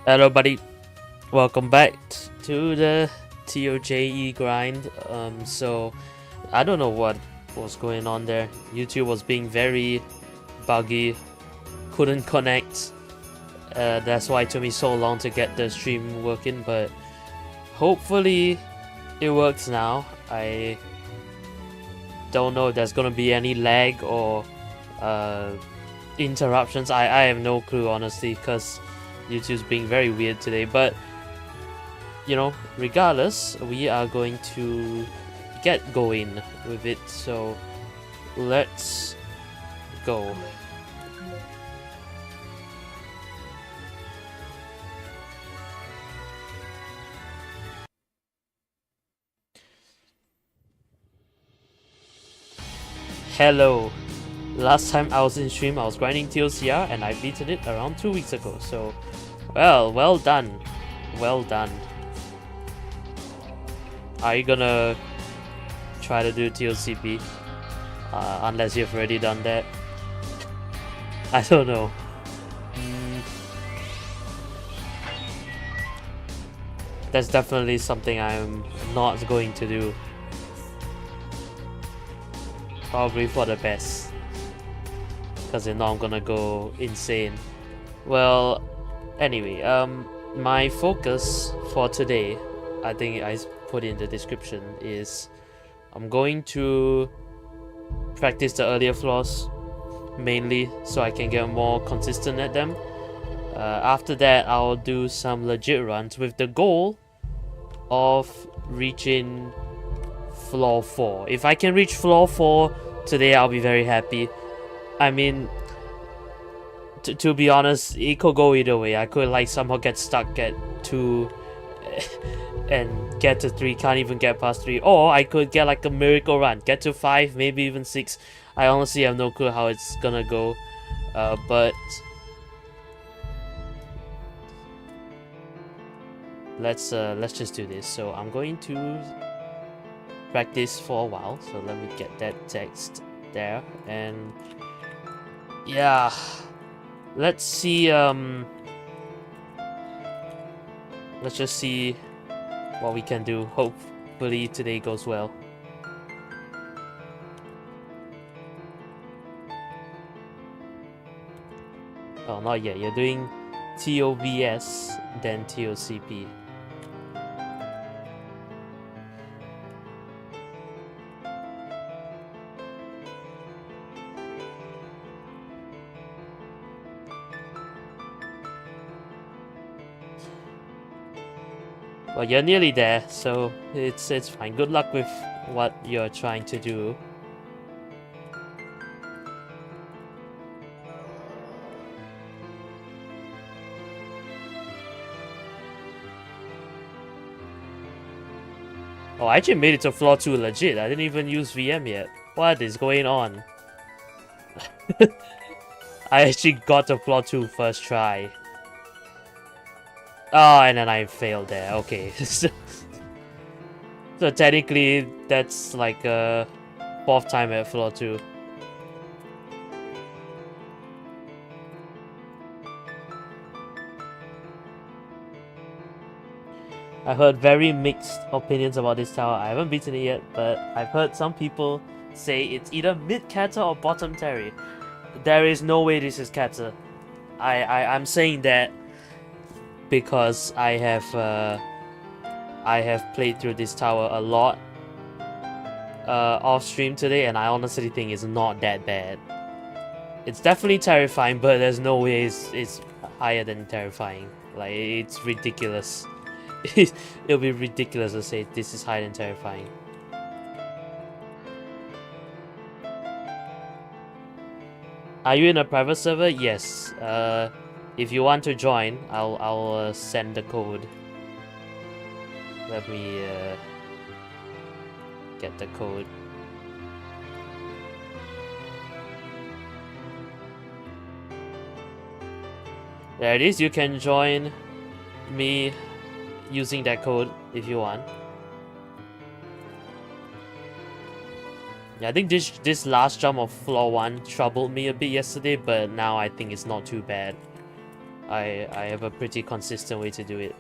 Hello, buddy. Welcome back to the ToJE grind. So I don't know what was going on there. YouTube was being very buggy, couldn't connect. That's why it took me so long to get the stream working, but hopefully it works now. I don't know if there's gonna be any lag or interruptions. I have no clue, honestly, because YouTube's being very weird today, but you know, regardless, we are going to get going with it, so let's go. Hello. Last time I was in stream, I was grinding TOCR and I beaten it around 2 weeks ago, so well done. Well done. Are you gonna try to do TOCP? Unless you've already done that. I don't know. That's definitely something I'm not going to do. Probably for the best. Because if not, I'm gonna go insane. Well, anyway, my focus for today, I think I put in the description, is I'm going to practice the earlier floors mainly so I can get more consistent at them. After that, I'll do some legit runs with the goal of reaching floor 4. If I can reach floor 4 today, I'll be very happy. I mean, to be honest, it could go either way. I could like somehow get stuck at 2 and get to 3, can't even get past 3, or I could get like a miracle run, get to 5, maybe even 6. I honestly have no clue how it's gonna go, but let's just do this. So I'm going to practice for a while, so let me get that text there, and yeah, let's see. Let's just see what we can do. Hopefully today goes well. Oh, not yet. You're doing TOVS, then TOCP. Well, you're nearly there, so it's fine. Good luck with what you're trying to do. Oh, I actually made it to floor 2 legit. I didn't even use VM yet. What is going on? I actually got to floor 2 first try. Oh, and then I failed there. Okay. So technically, that's like a 4th time at floor 2. I heard very mixed opinions about this tower. I haven't beaten it yet, but I've heard some people say it's either mid Kata or bottom Terry. There is no way this is Kata. I'm saying that because I have played through this tower a lot off stream today, and I honestly think it's not that bad. It's definitely terrifying, but there's no way it's higher than terrifying. Like, it's ridiculous. It'll be ridiculous to say this is higher than terrifying. Are you in a private server? Yes. If you want to join, I'll send the code. Let me get the code. There it is. You can join me using that code if you want. Yeah, I think this last jump of floor 1 troubled me a bit yesterday, but now I think it's not too bad. I have a pretty consistent way to do it.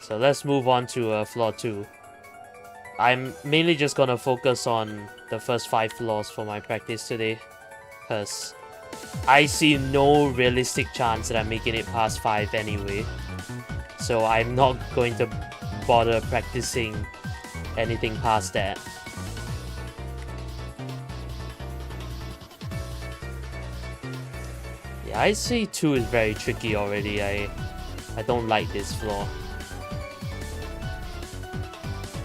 So let's move on to floor 2. I'm mainly just gonna focus on the first 5 floors for my practice today, because I see no realistic chance that I'm making it past 5 anyway. So I'm not going to bother practicing anything past that. Yeah, I say 2 is very tricky already. I don't like this floor.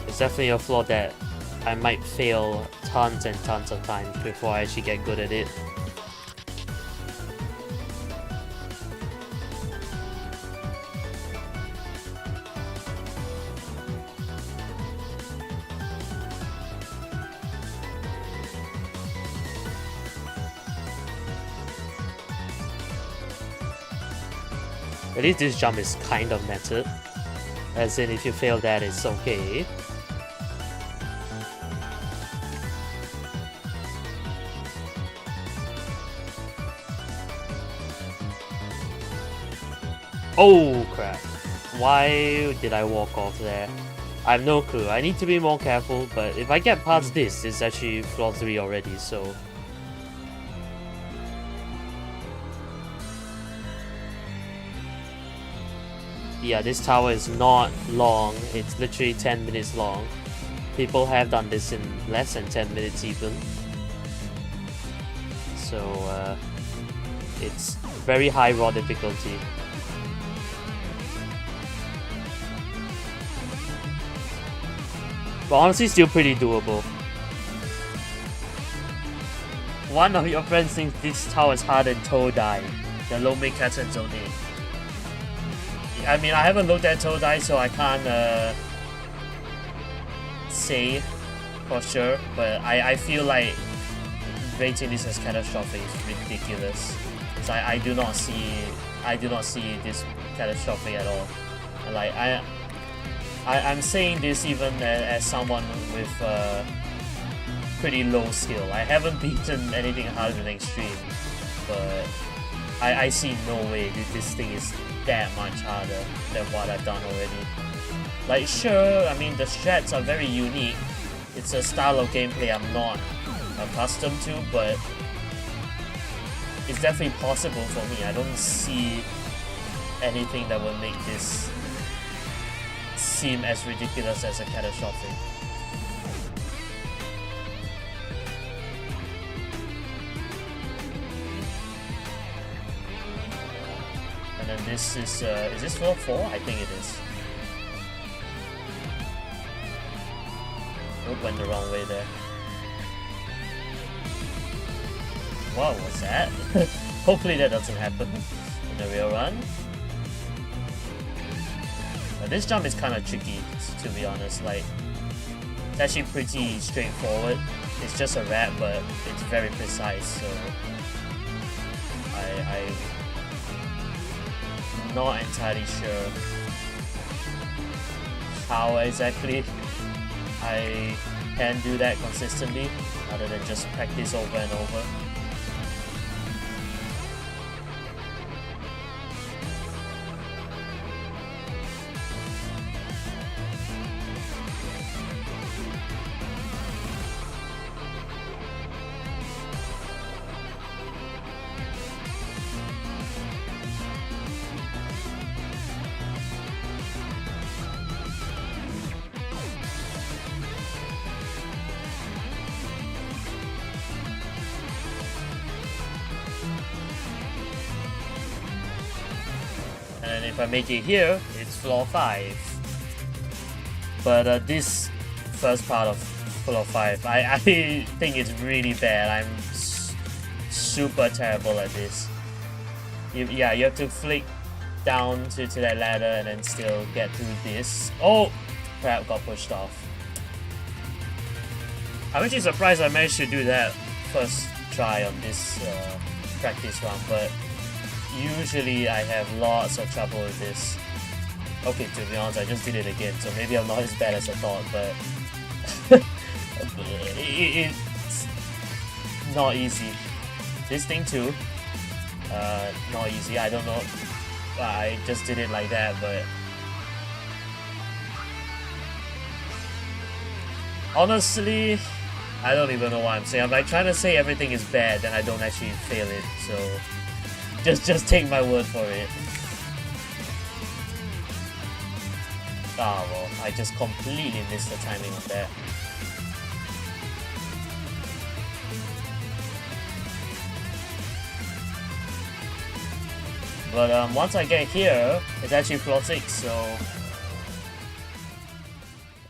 It's definitely a floor that I might fail tons and tons of times before I actually get good at it. At least this jump is kind of netted. As in, if you fail that, it's okay. Oh crap. Why did I walk off there? I have no clue. I need to be more careful, but if I get past this, it's actually floor 3 already, so... Yeah, this tower is not long. It's literally 10 minutes long. People have done this in less than 10 minutes even. So, it's very high raw difficulty. But honestly, still pretty doable. One of your friends thinks this tower is harder than ToJE, the low mid cat and zone A. I mean, I haven't looked at ToJE, so I can't say for sure, but I feel like rating this as catastrophic is ridiculous. So I do not see this catastrophic at all. Like I'm saying this even as someone with pretty low skill. I haven't beaten anything harder than extreme, but I see no way that this thing is that much harder than what I've done already. Like, sure, I mean the strats are very unique. It's a style of gameplay I'm not accustomed to, but it's definitely possible for me. I don't see anything that would make this seem as ridiculous as a catastrophic. And then this is this floor 4? I think it is. Nope, went the wrong way there. Wow, what's that? Hopefully that doesn't happen in the real run. But this jump is kind of tricky, to be honest. Like, it's actually pretty straightforward. It's just a wrap, but it's very precise. So I'm not entirely sure how exactly I can do that consistently, other than just practice over and over. And if I make it here, it's floor 5. But this first part of floor 5, I think it's really bad. I'm super terrible at this. You have to flick down to that ladder and then still get through this. Oh! Crap, got pushed off. I'm actually surprised I managed to do that first try on this practice run, but usually I have lots of trouble with this. Okay, to be honest, I just did it again, so maybe I'm not as bad as I thought, but it's not easy. This thing too. Not easy. I don't know. I just did it like that, but honestly, I don't even know what I'm saying. I'm like trying to say everything is bad, then I don't actually fail it. So just take my word for it. Ah, well, I just completely missed the timing of that. But once I get here, it's actually floor 6, so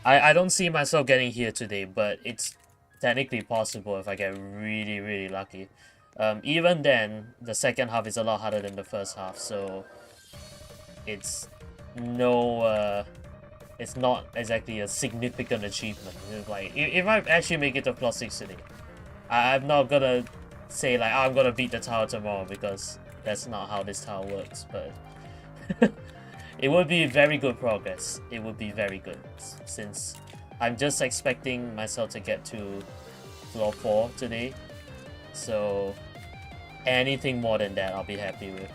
I don't see myself getting here today, but it's technically possible if I get really, really lucky. Even then, the second half is a lot harder than the first half, so it's it's not exactly a significant achievement. It's like, if I actually make it to plus 6 today, I'm not gonna say like, oh, I'm gonna beat the tower tomorrow, because that's not how this tower works, but it would be very good progress. It would be very good, since I'm just expecting myself to get to floor 4 today, so anything more than that I'll be happy with.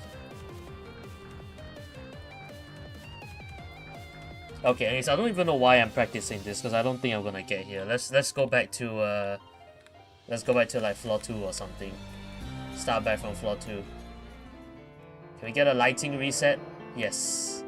Okay, anyways, I don't even know why I'm practicing this, because I don't think I'm gonna get here. Let's go back to like floor 2 or something. Start back from floor 2. Can we get a lighting reset? Yes.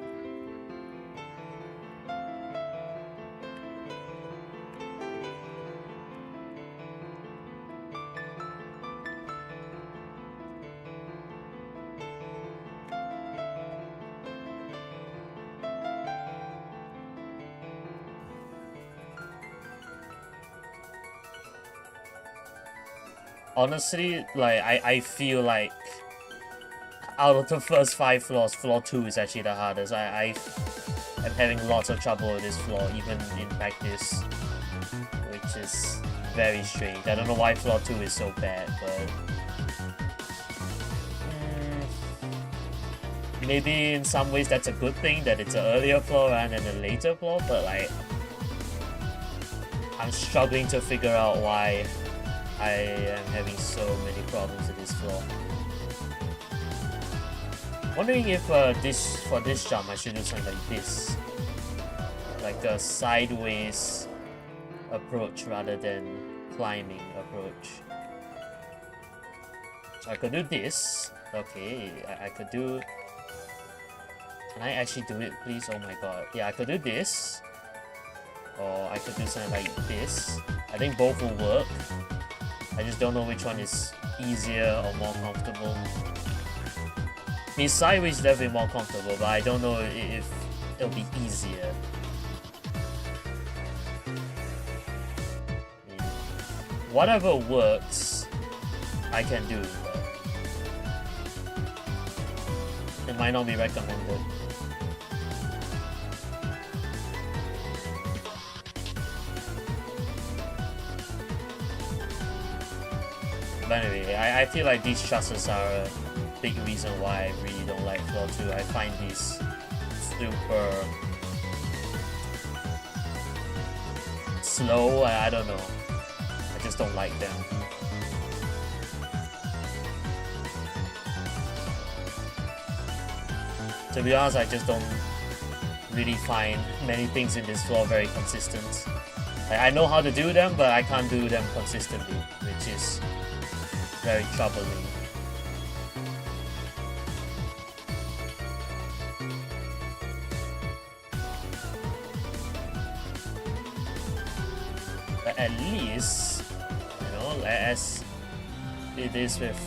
Honestly, like, I feel like out of the first 5 floors, floor 2 is actually the hardest. I am having lots of trouble with this floor, even in practice, which is very strange. I don't know why floor 2 is so bad, but maybe in some ways that's a good thing, that it's an earlier floor rather than a later floor, but like, I'm struggling to figure out why I am having so many problems with this floor. Wondering if for this jump I should do something like this, like a sideways approach rather than climbing approach. So I could do this. Okay, I could do. Can I actually do it, please? Oh my god. Yeah, I could do this, or I could do something like this. I think both will work. I just don't know which one is easier or more comfortable. I mean, sideways is definitely more comfortable, but I don't know if it'll be easier. I mean, whatever works, I can do, but it might not be recommended. But anyway, I feel like these trusses are a big reason why I really don't like floor 2. I find these super slow. I don't know. I just don't like them. To be honest, I just don't really find many things in this floor very consistent. I know how to do them, but I can't do them consistently, which is very troubling. But at least, you know, as it is with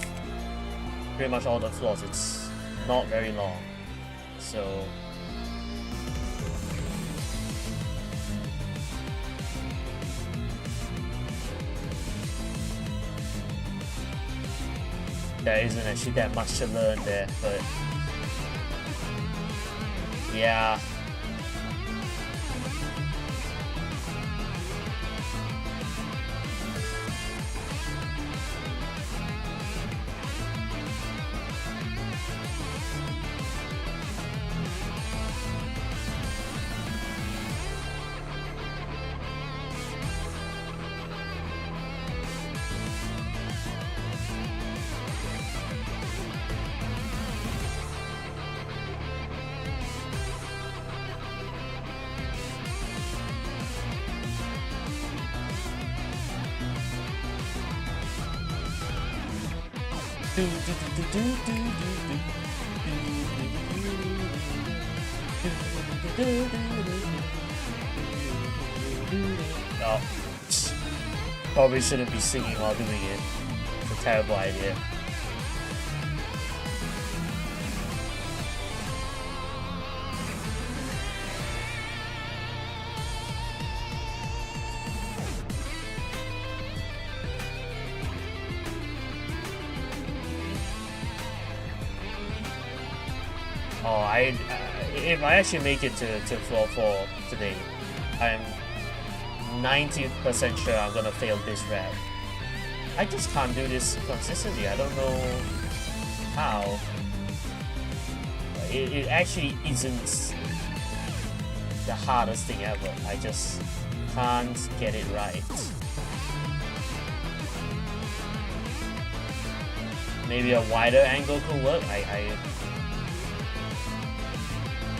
pretty much all the floors, it's not very long. So there isn't actually that much to learn there, but yeah. Oh, probably shouldn't be singing while doing it. It's a terrible idea. Oh, if I actually make it to floor 4 today, I'm 90% sure I'm gonna fail this rap. I just can't do this consistently. I don't know how. It actually isn't the hardest thing ever. I just can't get it right. Maybe a wider angle could work.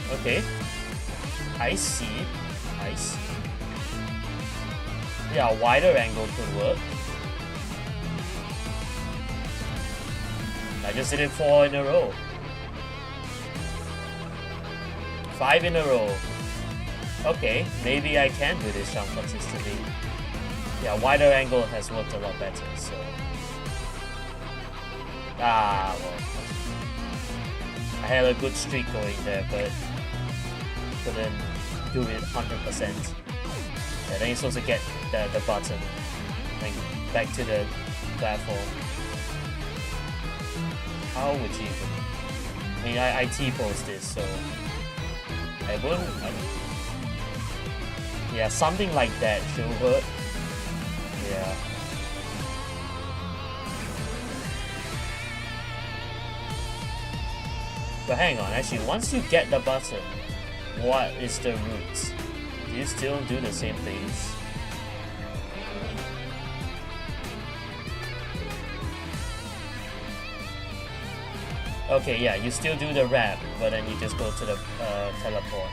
Okay. I see. Yeah, a wider angle could work. I just did it 4 in a row. 5 in a row. Okay, maybe I can do this jump consistently. Yeah, wider angle has worked a lot better, so... Ah, well... I had a good streak going there, but... couldn't do it 100%. Yeah, then you're supposed to get the button. Like, back to the platform. How would you even... I mean, I T-pose this, so... I wouldn't... yeah, something like that should work. Yeah. But hang on, actually, once you get the button, what is the route? Do you still do the same things? Okay, yeah, you still do the wrap, but then you just go to the teleport.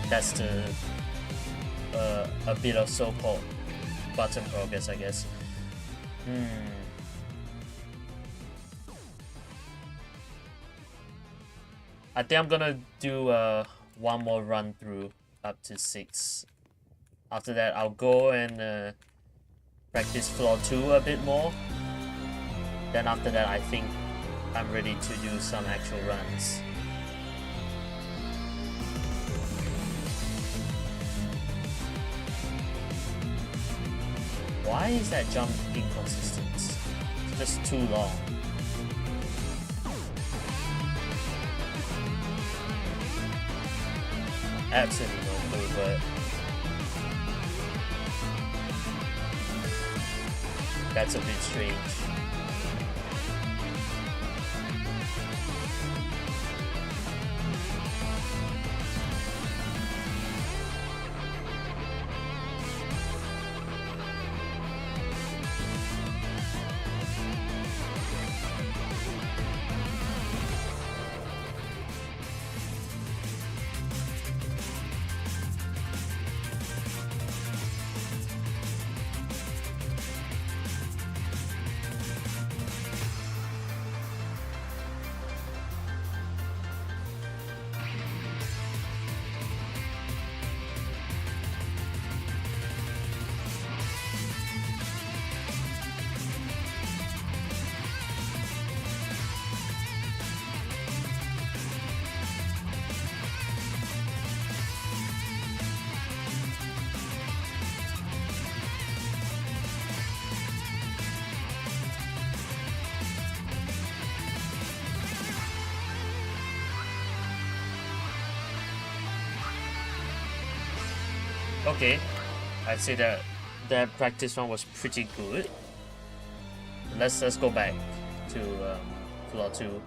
That's the a bit of so-called button progress, I guess. I think I'm gonna do one more run through up to 6. After that, I'll go and practice floor 2 a bit more. Then after that, I think I'm ready to do some actual runs. Why is that jump inconsistent? It's just too long. Absolutely no clue, but that's a bit strange. Okay, I'd say that practice one was pretty good. Let's go back to floor 2.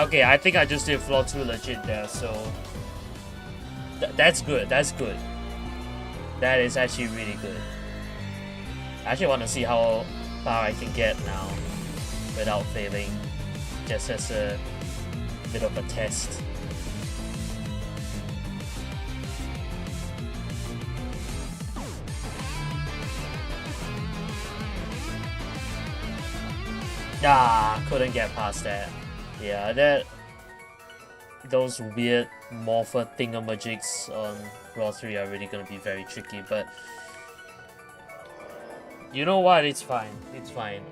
Okay, I think I just did floor 2 legit there, so... That's good, that's good. That is actually really good. I actually want to see how far I can get now without failing, just as a bit of a test. Ah, couldn't get past that. Yeah, those weird morpher thingamajigs on Raw 3 are really gonna be very tricky, but you know what? It's fine. It's fine.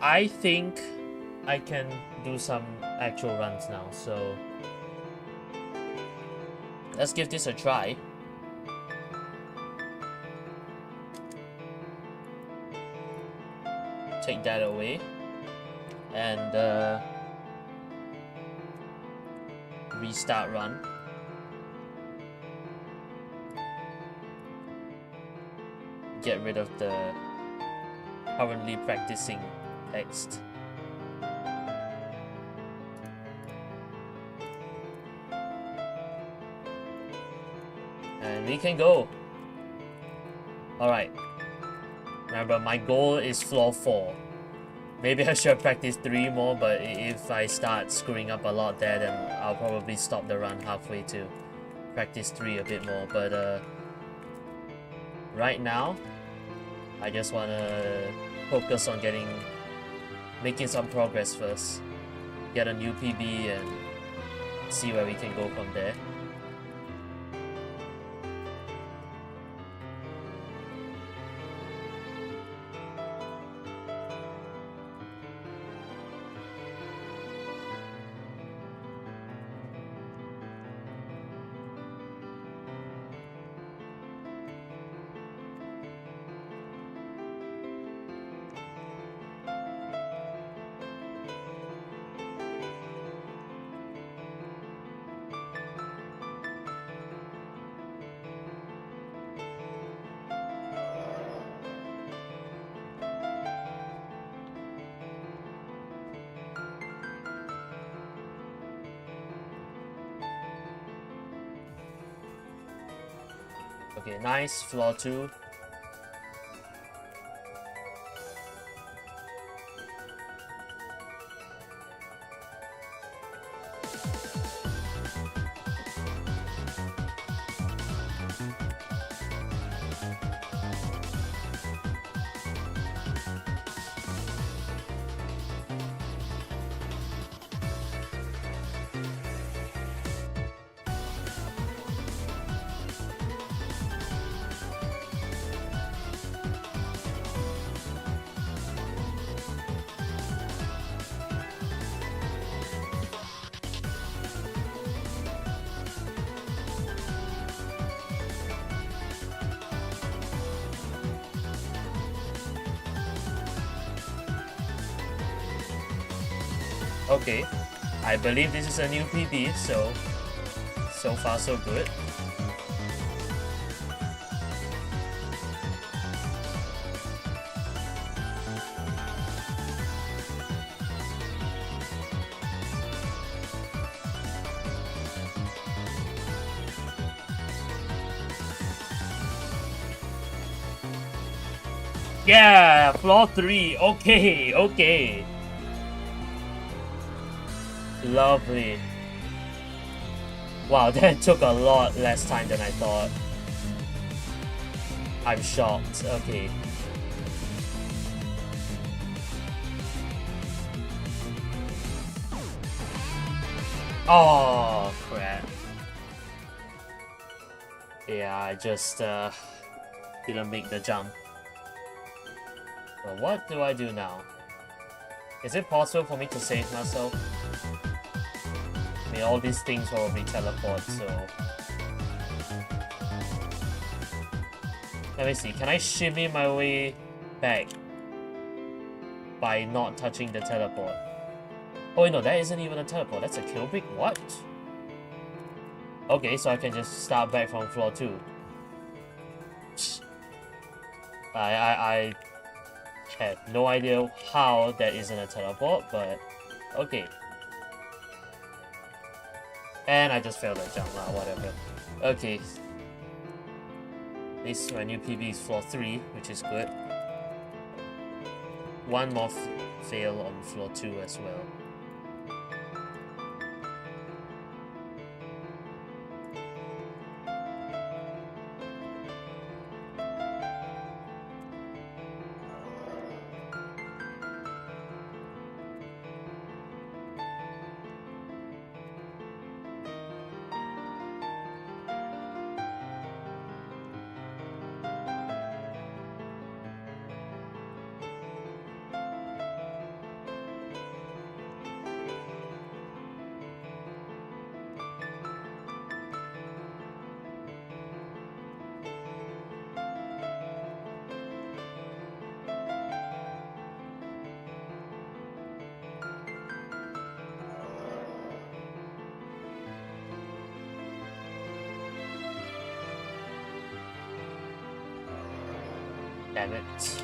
I think I can do some actual runs now, so let's give this a try. Take that away. And restart run. Get rid of the currently practicing text. And we can go. Alright. Remember, my goal is floor 4. Maybe I should practice 3 more, but if I start screwing up a lot there, then I'll probably stop the run halfway to practice 3 a bit more. But right now, I just wanna focus on making some progress first. Get a new PB and see where we can go from there. Okay, nice, floor 2. Okay, I believe this is a new PB, so far so good. Yeah, floor 3. Okay, okay. Lovely. Wow, that took a lot less time than I thought. I'm shocked. Okay. Oh, crap. Yeah, I just didn't make the jump. But what do I do now? Is it possible for me to save myself? I mean, all these things probably teleport, so... Let me see, can I shimmy my way back by not touching the teleport? Oh wait, no, that isn't even a teleport, that's a kill brick? What? Okay, so I can just start back from floor 2. I have no idea how that isn't a teleport, but okay. And I just failed that jump, whatever. Okay. At least my new PB is floor 3, which is good. One more fail on floor 2 as well. Damn it.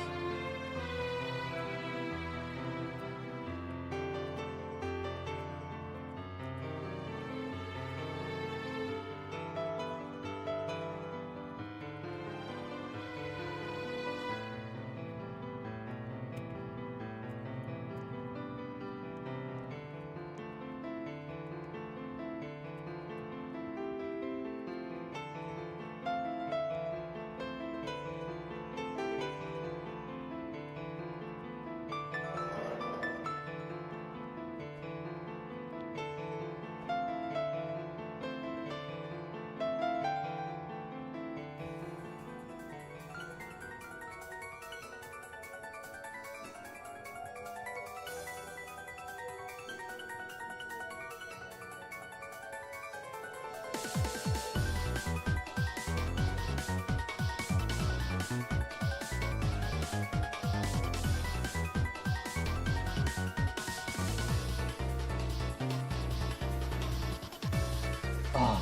Oh,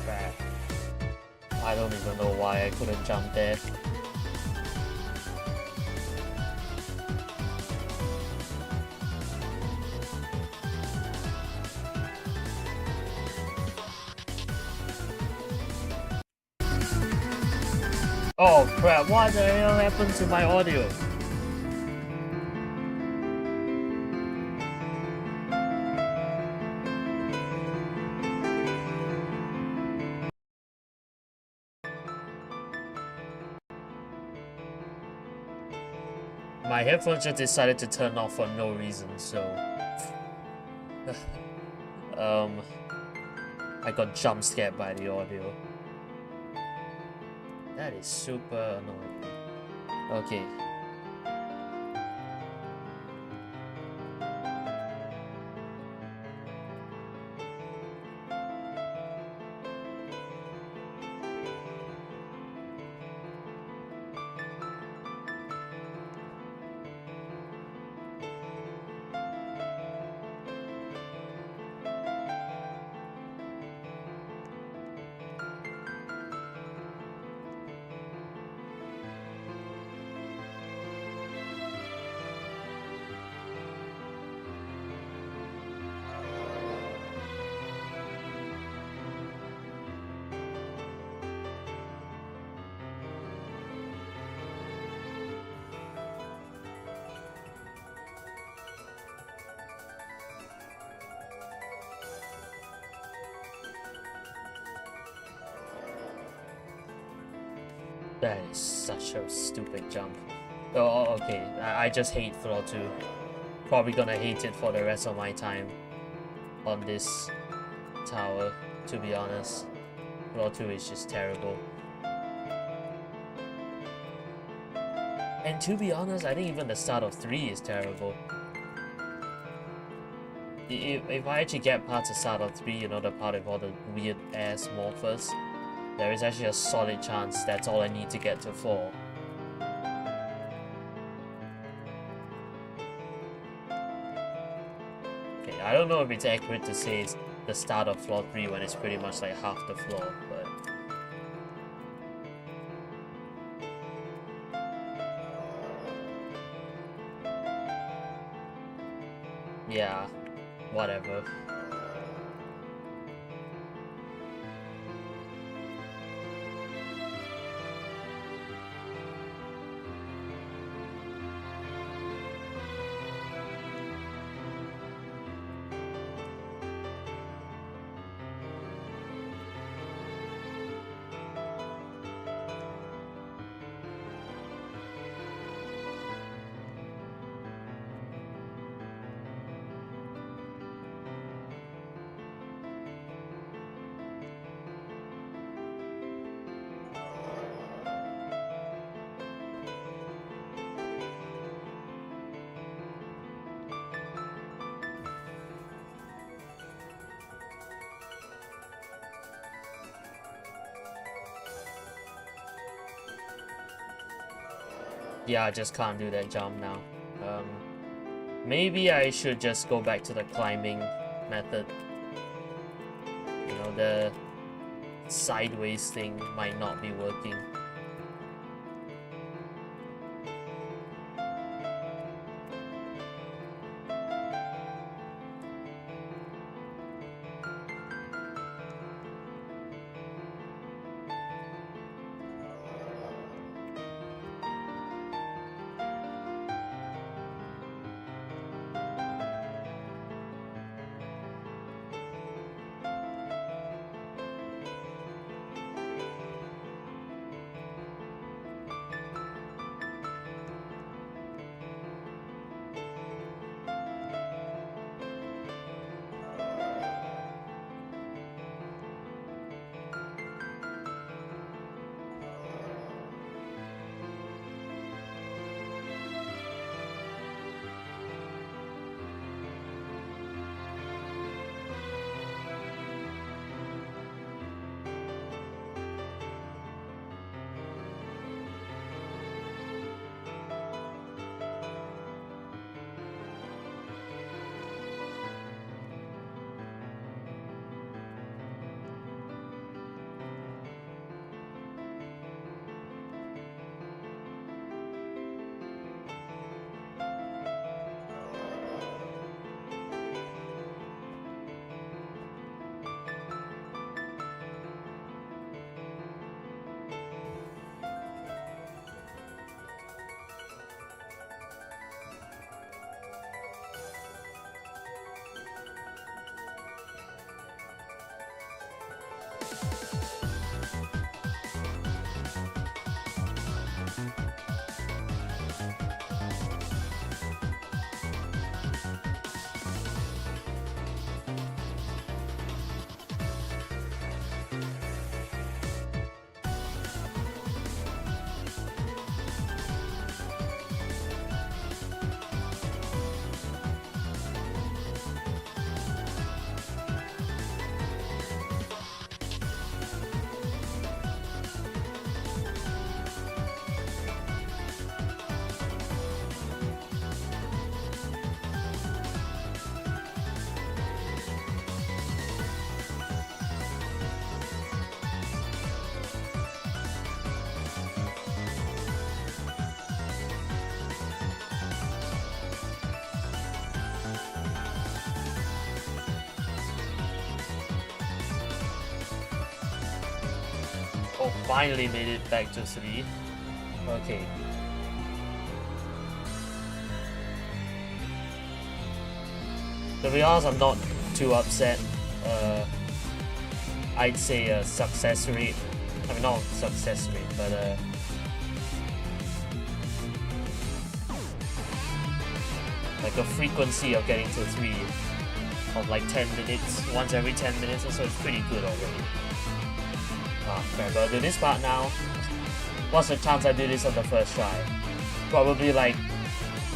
crap. I don't even know why I couldn't jump there. Oh crap, what the hell happened to my audio? My headphones just decided to turn off for no reason, so... I got jump scared by the audio. That is super annoying. Okay. That is such a stupid jump. Oh, okay. I just hate floor 2. Probably gonna hate it for the rest of my time on this tower, to be honest. Floor 2 is just terrible. And to be honest, I think even the start of 3 is terrible. If I actually get past the start of 3, you know, the part of all the weird ass morphers, there is actually a solid chance that's all I need to get to 4. Okay, I don't know if it's accurate to say it's the start of floor 3 when it's pretty much like half the floor, but... yeah, whatever. Yeah, I just can't do that jump now. Maybe I should just go back to the climbing method. You know, the sideways thing might not be working. Oh, finally made it back to 3. Okay. To be honest, I'm not too upset. I'd say a success rate. I mean, not success rate, but like a frequency of getting to 3 of like 10 minutes, once every 10 minutes or so. It's pretty good already. Fair, but I'll do this part now. What's the chance I do this on the first try? Probably like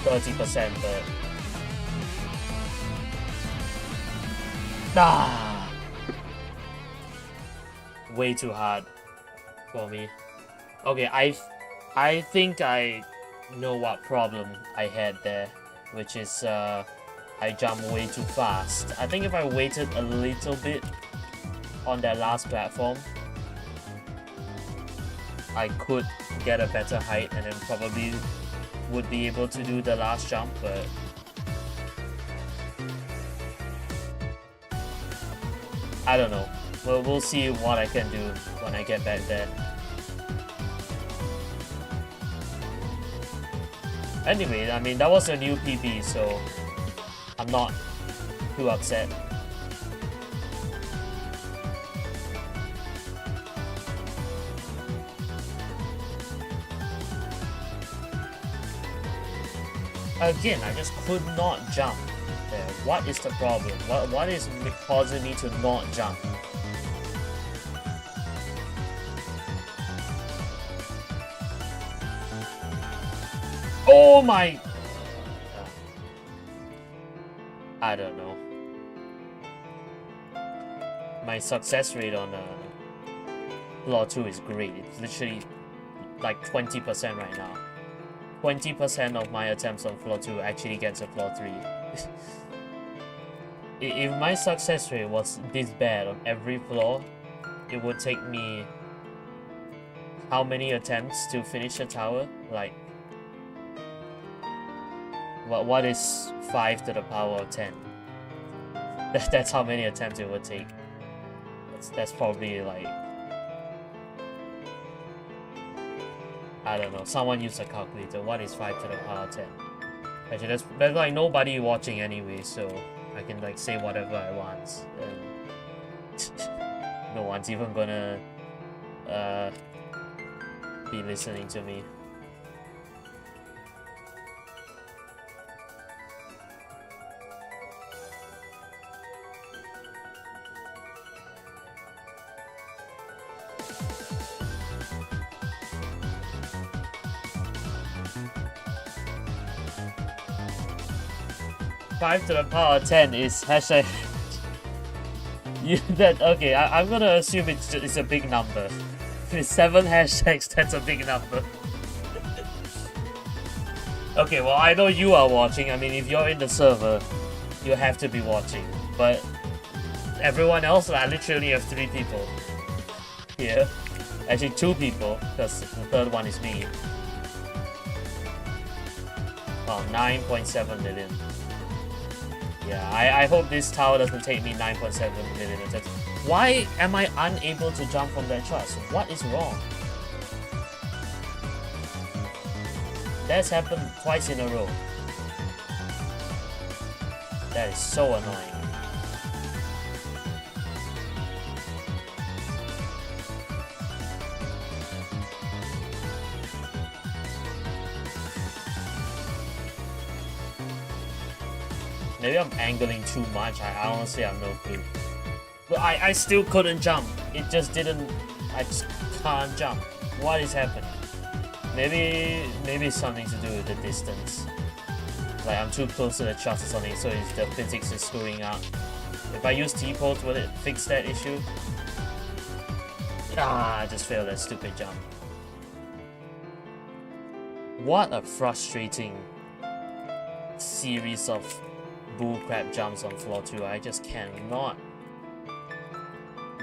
30%, but... way too hard for me. Okay, I think I know what problem I had there, which is I jumped way too fast. I think if I waited a little bit on that last platform, I could get a better height and then probably would be able to do the last jump, but I don't know. Well, we'll see what I can do when I get back there. Anyway, I mean, that was a new PB, so I'm not too upset. Again, I just could not jump there. What is the problem? What is causing me to not jump? Oh my... I don't know. My success rate on Law 2 is great. It's literally like 20% right now. 20% of my attempts on floor 2 actually gets a floor 3. If my success rate was this bad on every floor, it would take me how many attempts to finish a tower? Like, what is 5 to the power of 10? That's how many attempts it would take. That's probably like, I don't know, someone use a calculator. What is 5 to the power of 10? Actually, there's like nobody watching anyway, so I can like say whatever I want. And no one's even gonna be listening to me. Five to the power of 10 is hashtag. Okay? I'm gonna assume it's a big number. With 7 hashtags, that's a big number. Okay, well, I know you are watching. I mean, if you're in the server, you have to be watching. But everyone else, I literally have 3 people here. Actually, 2 people, because the third one is me. Wow, 9.7 million. Yeah, I hope this tower doesn't take me 9.7 million attempts. Why am I unable to jump from that truss? What is wrong? That's happened twice in a row. That is so annoying. Maybe I'm angling too much. I honestly have no clue. But I still couldn't jump. It just didn't. I just can't jump. What is happening? Maybe it's something to do with the distance. Like I'm too close to the truss or something, so the physics is screwing up. If I use T-poles, will it fix that issue? Ah, I just failed that stupid jump. What a frustrating series of bullcrap jumps on floor 2. I just cannot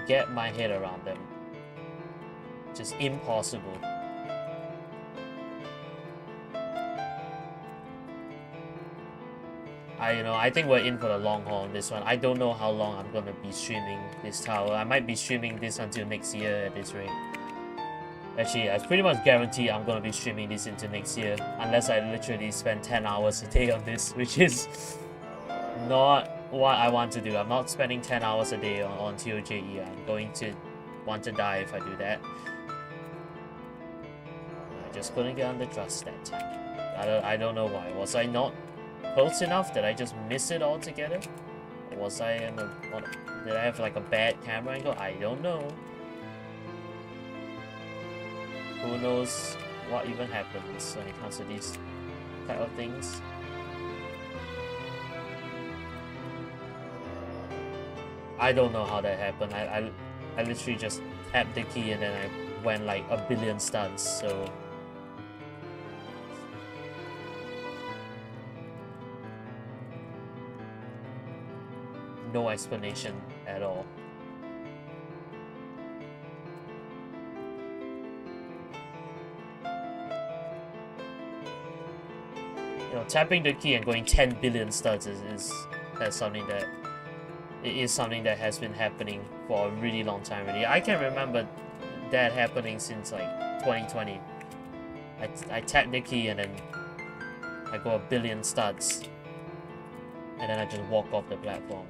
get my head around them. Just impossible. I think we're in for the long haul on this one. I don't know how long I'm gonna be streaming this tower. I might be streaming this until next year at this rate. Actually, I pretty much guarantee I'm gonna be streaming this into next year, unless I literally spend 10 hours a day on this, which is not what I want to do. I'm not spending 10 hours a day on ToJE. I'm going to want to die if I do that. I just couldn't get on the truss that time. I don't know why. Was I not close enough? Did I just miss it altogether? Or was I in did I have like a bad camera angle? I don't know. Who knows what even happens when it comes to these type of things. I don't know how that happened. I literally just tapped the key and then I went like a billion stunts, so no explanation at all. Tapping the key and going 10 billion studs that's something that something that has been happening for a really long time already. I can remember that happening since like 2020. I tap the key and then I go a billion studs and then I just walk off the platform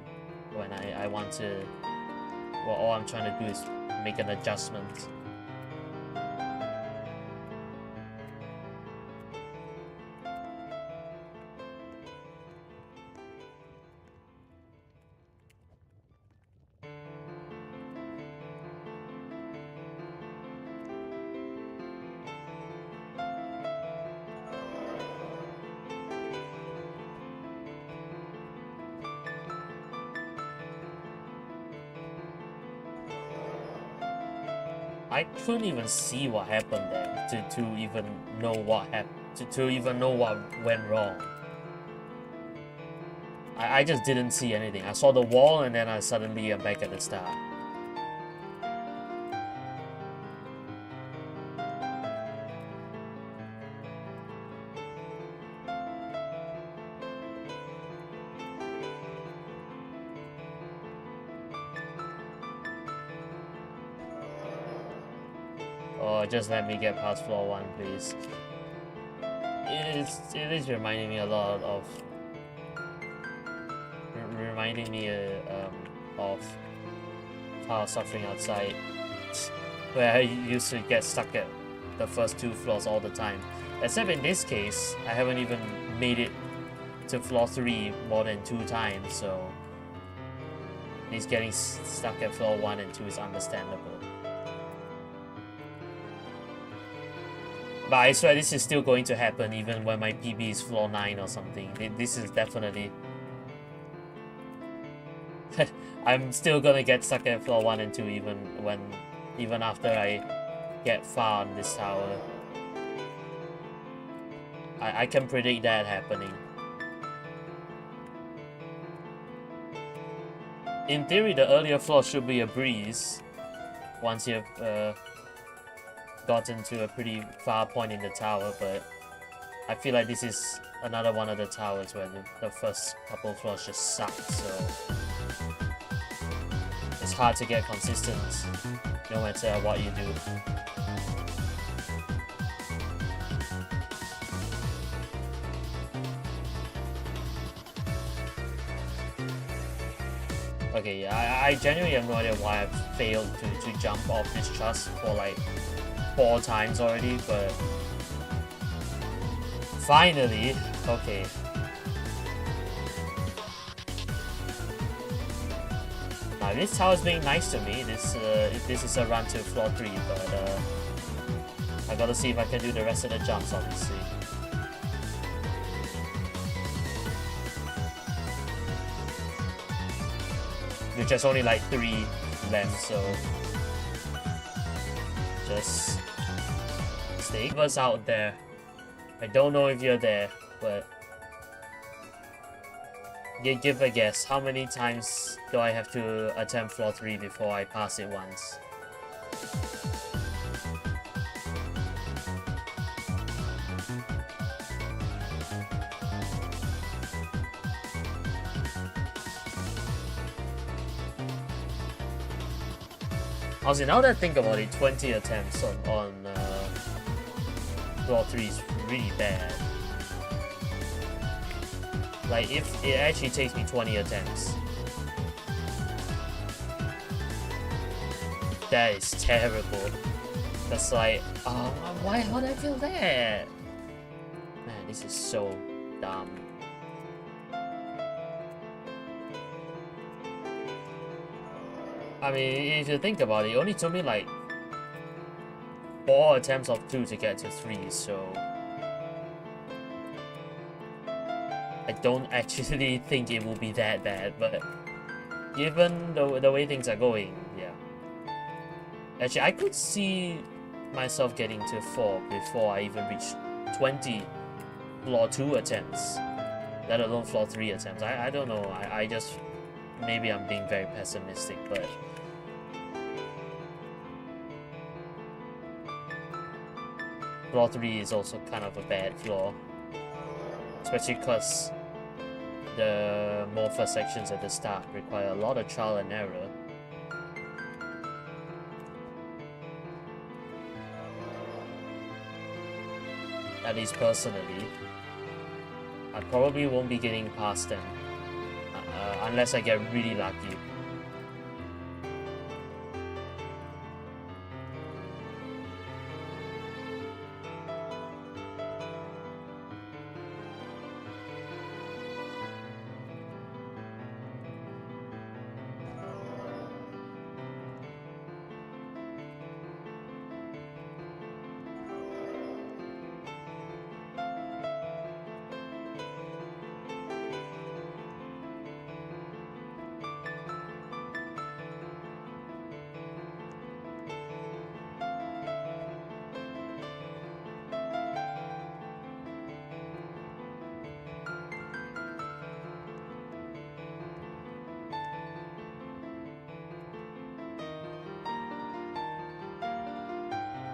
when I want to, well, all I'm trying to do is make an adjustment. I couldn't even see what happened there to even know what happened. to even know what went wrong. I just didn't see anything. I saw the wall and then I suddenly am back at the start. Oh, just let me get past floor 1, please. It is reminding me a lot of of Power Suffering Outside, where I used to get stuck at the first 2 floors all the time. Except in this case, I haven't even made it to floor 3 more than 2 times, so at least getting stuck at floor 1 and 2 is understandable. But I swear this is still going to happen even when my PB is floor 9 or something. This is definitely... I'm still gonna get stuck at floor 1 and 2 even after I get far on this tower. I can predict that happening. In theory, the earlier floor should be a breeze once you've gotten to a pretty far point in the tower, but I feel like this is another one of the towers where the first couple of floors just suck, so it's hard to get consistent no matter what you do. Okay, I genuinely have no idea why I've failed to jump off this truss for like 4 times already, but finally, okay. Now this tower's being nice to me. This is a run to floor 3, but I gotta see if I can do the rest of the jumps, obviously. Which has only like 3 left, so just stay with us out there. I don't know if you're there, but give a guess. How many times do I have to attempt floor 3 before I pass it once? Honestly, now that I think about it, 20 attempts on floor 3 is really bad. Like, if it actually takes me 20 attempts, that is terrible. That's like, how did I feel that? Man, this is so dumb. I mean, if you think about it, it only took me like 4 attempts of 2 to get to 3, so I don't actually think it will be that bad, but given the way things are going, yeah. Actually, I could see myself getting to 4 before I even reach 20 floor 2 attempts, let alone floor 3 attempts. I don't know, I just... Maybe I'm being very pessimistic, but... Floor 3 is also kind of a bad floor. Especially because the morpher sections at the start require a lot of trial and error. At least personally, I probably won't be getting past them unless I get really lucky.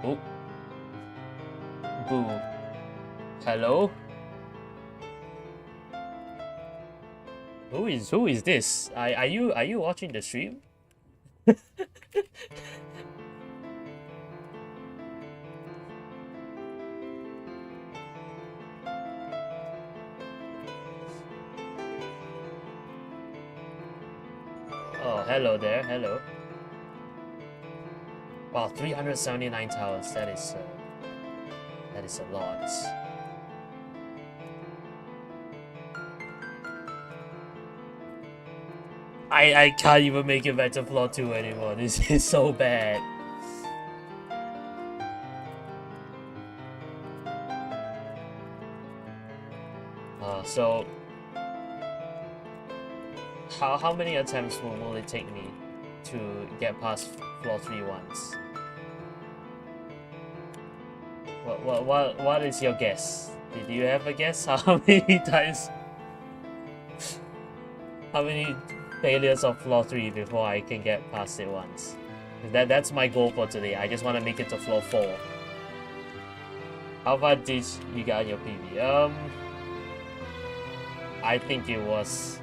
Oh, boo. Hello? Who is this? Are you watching the stream? Oh, hello there. Hello. Wow, 379 towers. That is a lot. I can't even make it back to floor 2 anymore. This is so bad. So how many attempts will it take me to get past floor 3 once? What is your guess? Did you have a guess? How many times? How many failures of floor 3 before I can get past it once? That's my goal for today. I just want to make it to floor 4. How far did you get on your PB? I think it was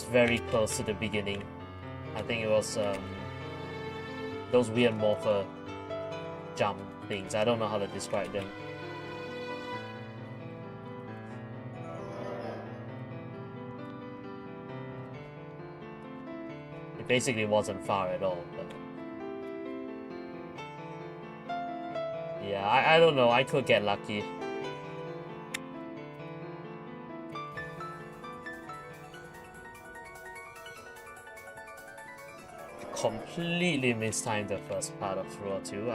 very close to the beginning. I think it was those weird morpher jump things. I don't know how to describe them. It basically wasn't far at all, but yeah, I don't know. I could get lucky. Completely mistimed the first part of floor 2.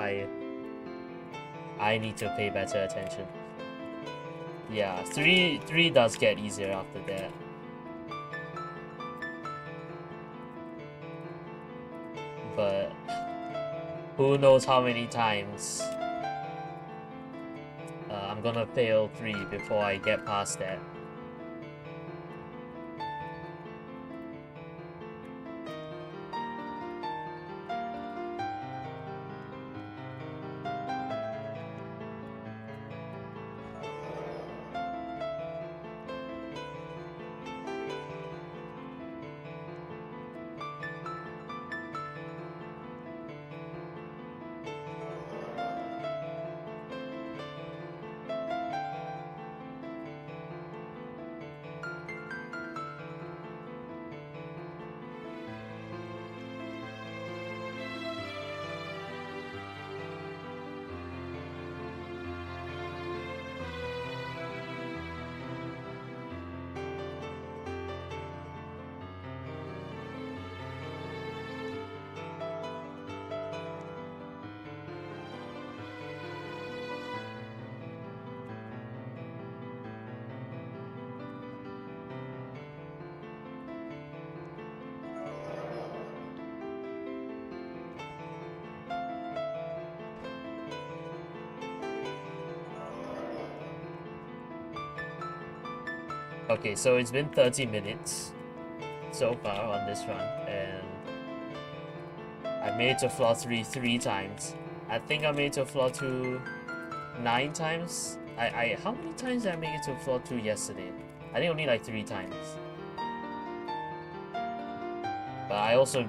I need to pay better attention. Yeah, 3 does get easier after that. But who knows how many times I'm gonna fail 3 before I get past that. Okay, so it's been 30 minutes so far on this run, and I made it to floor 3 3 times. I think I made it to floor 2 9 times. How many times did I make it to floor 2 yesterday? I think only like 3 times. But I also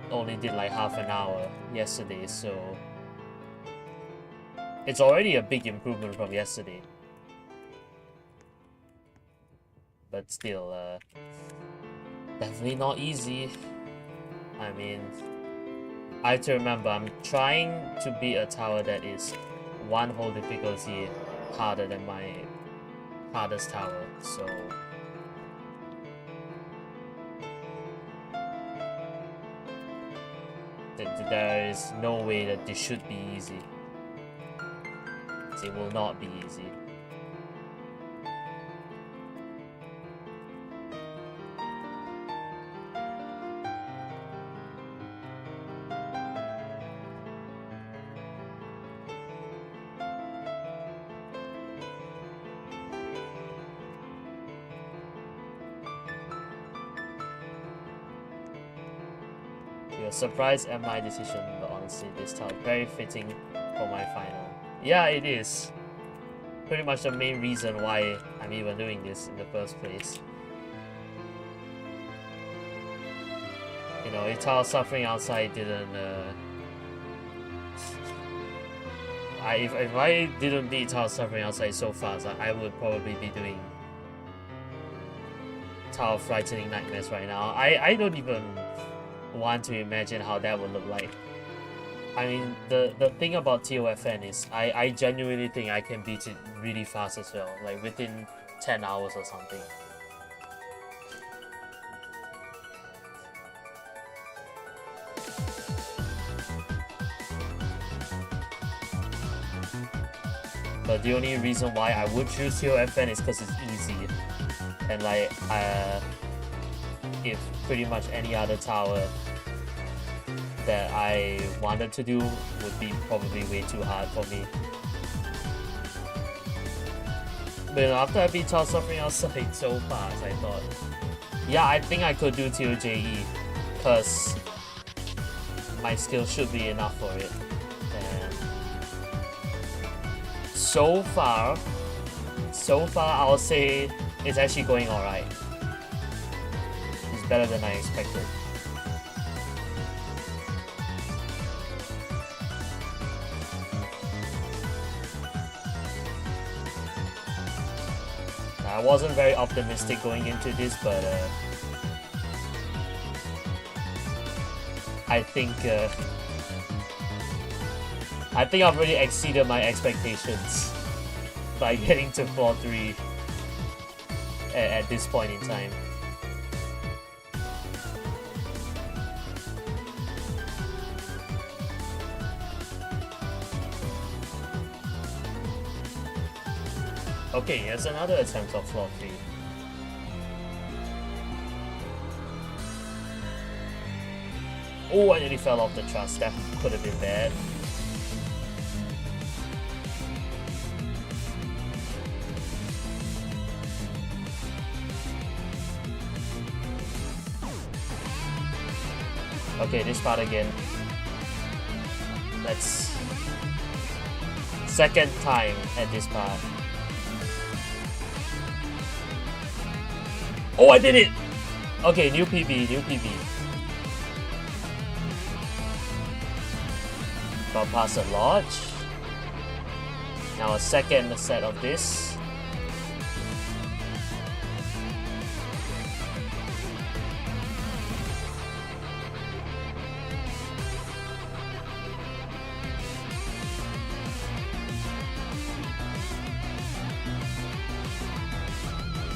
only did like half an hour yesterday, so it's already a big improvement from yesterday. But still, definitely not easy. I mean, I have to remember, I'm trying to beat a tower that is 1 whole difficulty harder than my hardest tower, so there is no way that this should be easy. It will not be easy. You're surprised at my decision, but honestly honestly, this tower. Very fitting for my final. Yeah, it is. Pretty much the main reason why I'm even doing this in the first place. You know, if Tower Suffering Outside didn't... if I didn't beat Tower Suffering Outside so fast, I would probably be doing Tower Frightening Nightmares right now. I don't even want to imagine how that would look like. I mean, the thing about TOFN is I genuinely think I can beat it really fast as well, like within 10 hours or something. But the only reason why I would choose TOFN is because it's easy. And like, if pretty much any other tower that I wanted to do would be probably way too hard for me. But after I beat Tower Suffering Outside so fast, I thought, yeah, I think I could do ToJE, because my skill should be enough for it. And so far, I'll say it's actually going alright. It's better than I expected. I wasn't very optimistic going into this, but I think I've already exceeded my expectations by getting to floor 3 at this point in time. Okay, here's another attempt of floor 3. Oh, I nearly fell off the truss. That could have been bad. Okay, this part again. Let's... Second time at this part. Oh, I did it! Okay, new PB, new PB. Got past a lodge. Now a second set of this.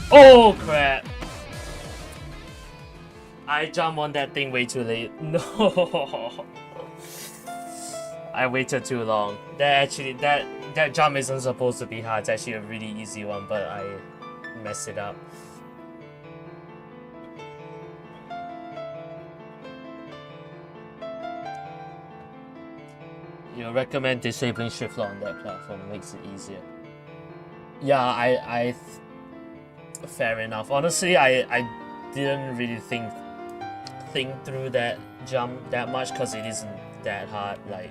Oh crap! I jumped on that thing way too late. No, I waited too long. That jump isn't supposed to be hard. It's actually a really easy one, but I messed it up. You recommend disabling shift lock on that platform, makes it easier. Yeah, fair enough. Honestly, I didn't really think through that jump that much, because it isn't that hard. Like,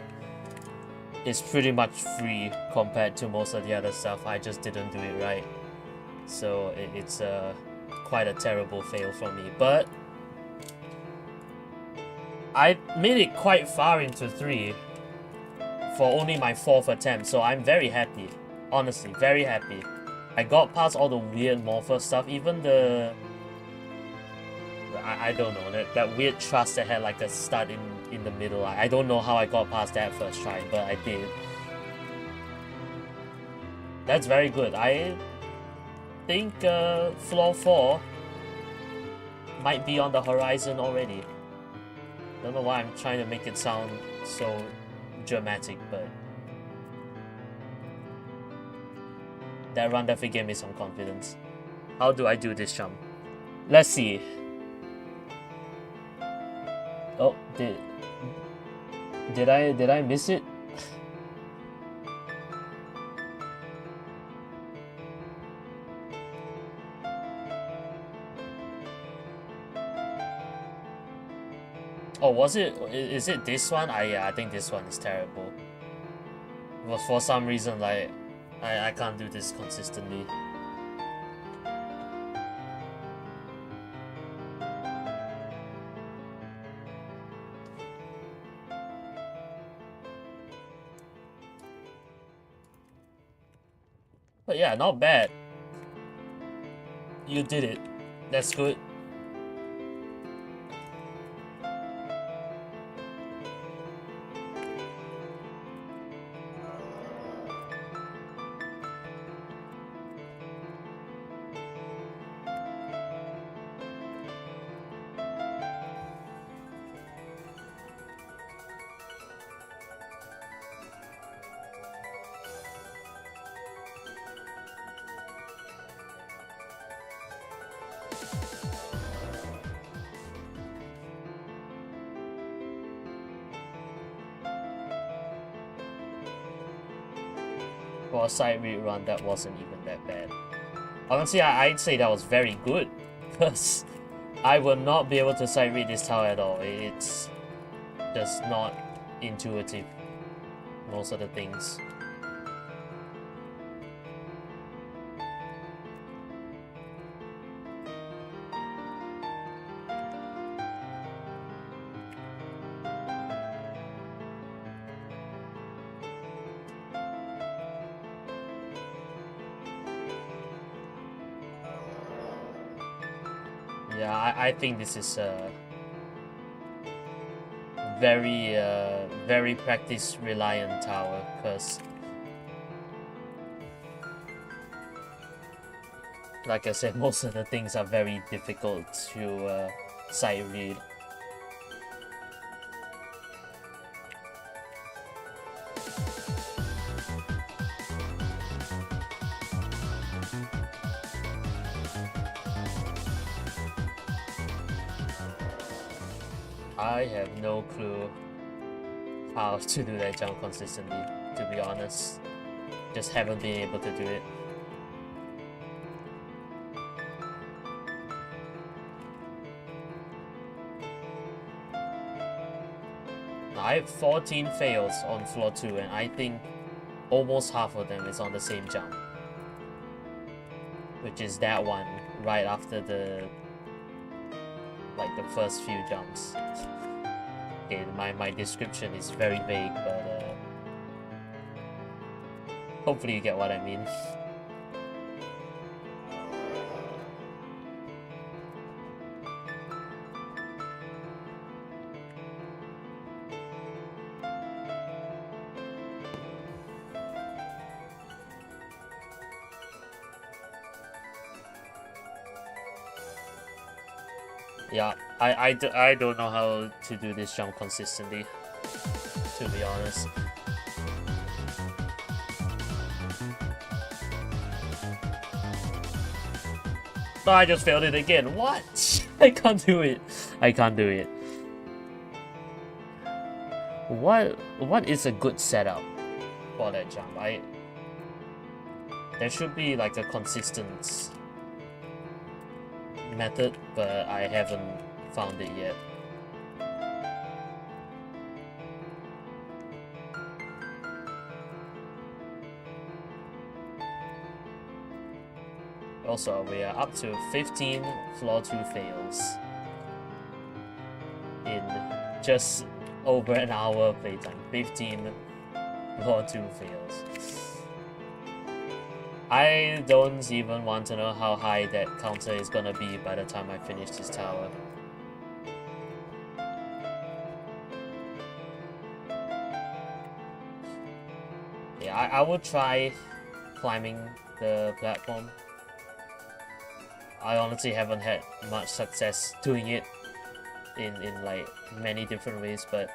it's pretty much free compared to most of the other stuff. I just didn't do it right, so it's quite a terrible fail for me. But I made it quite far into 3 for only my 4th attempt, so I'm very happy. Honestly, very happy. I got past all the weird morpher stuff, even the... I don't know, that weird truss that had like a stud in the middle. I don't know how I got past that first try, but I did. That's very good. I think floor 4 might be on the horizon already. Don't know why I'm trying to make it sound so dramatic, but that run definitely gave me some confidence. How do I do this jump? Let's see. Oh, did I miss it? Oh, was it? Is it this one? Yeah, I think this one is terrible. But for some reason, like, I can't do this consistently. But yeah, not bad. You did it. That's good. For a side read run, that wasn't even that bad. Honestly, I'd say that was very good, because I would not be able to side read this tower at all. It's just not intuitive, most of the things. Yeah, I think this is a very practice reliant tower, because like I said, most of the things are very difficult to sight read. I have no clue how to do that jump consistently, to be honest. Just haven't been able to do it. I have 14 fails on floor 2, and I think almost half of them is on the same jump. Which is that one right after the first few jumps. Okay, my description is very vague, but hopefully you get what I mean. Yeah, I don't know how to do this jump consistently, to be honest. No, I just failed it again. What? I can't do it. I can't do it. What is a good setup for that jump? There should be like a consistent method, but I haven't found it yet. Also, we are up to 15 floor 2 fails in just over an hour playtime. 15 floor 2 fails. I don't even want to know how high that counter is gonna be by the time I finish this tower. Yeah, I will try climbing the platform. I honestly haven't had much success doing it in like many different ways, but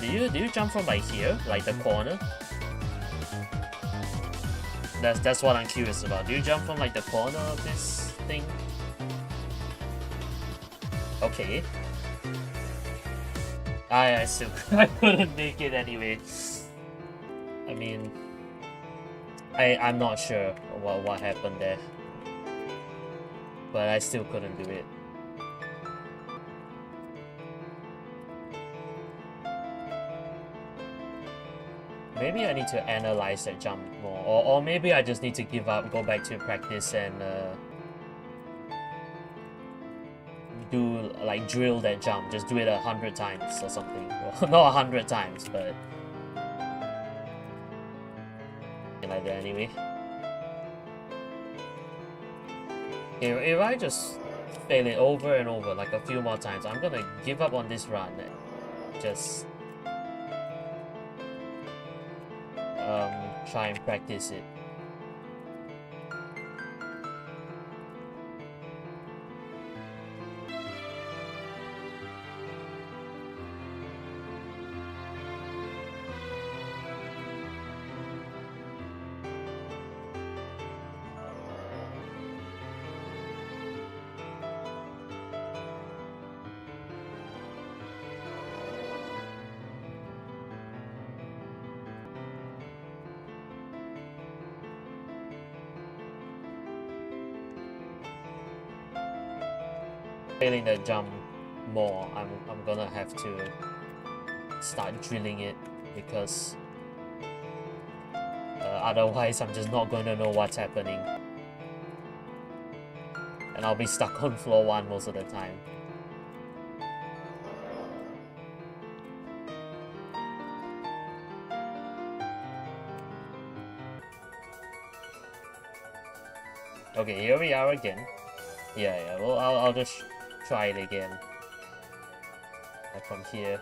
do you jump from like here, like the corner? That's what I'm curious about. Do you jump from like the corner of this thing? Okay. I still I couldn't make it anyway. I mean, I'm not sure what happened there, but I still couldn't do it. Maybe I need to analyze that jump more, or maybe I just need to give up, go back to practice and do like drill that jump, just do it 100 times or something. Well, not 100 times, but like that anyway. If I just fail it over and over like a few more times, I'm gonna give up on this run and just try and practice it. Failing that jump more, I'm gonna have to start drilling it, because otherwise I'm just not going to know what's happening, and I'll be stuck on floor 1 most of the time. Okay, here we are again. Yeah, well, I'll just try it again. Like from here.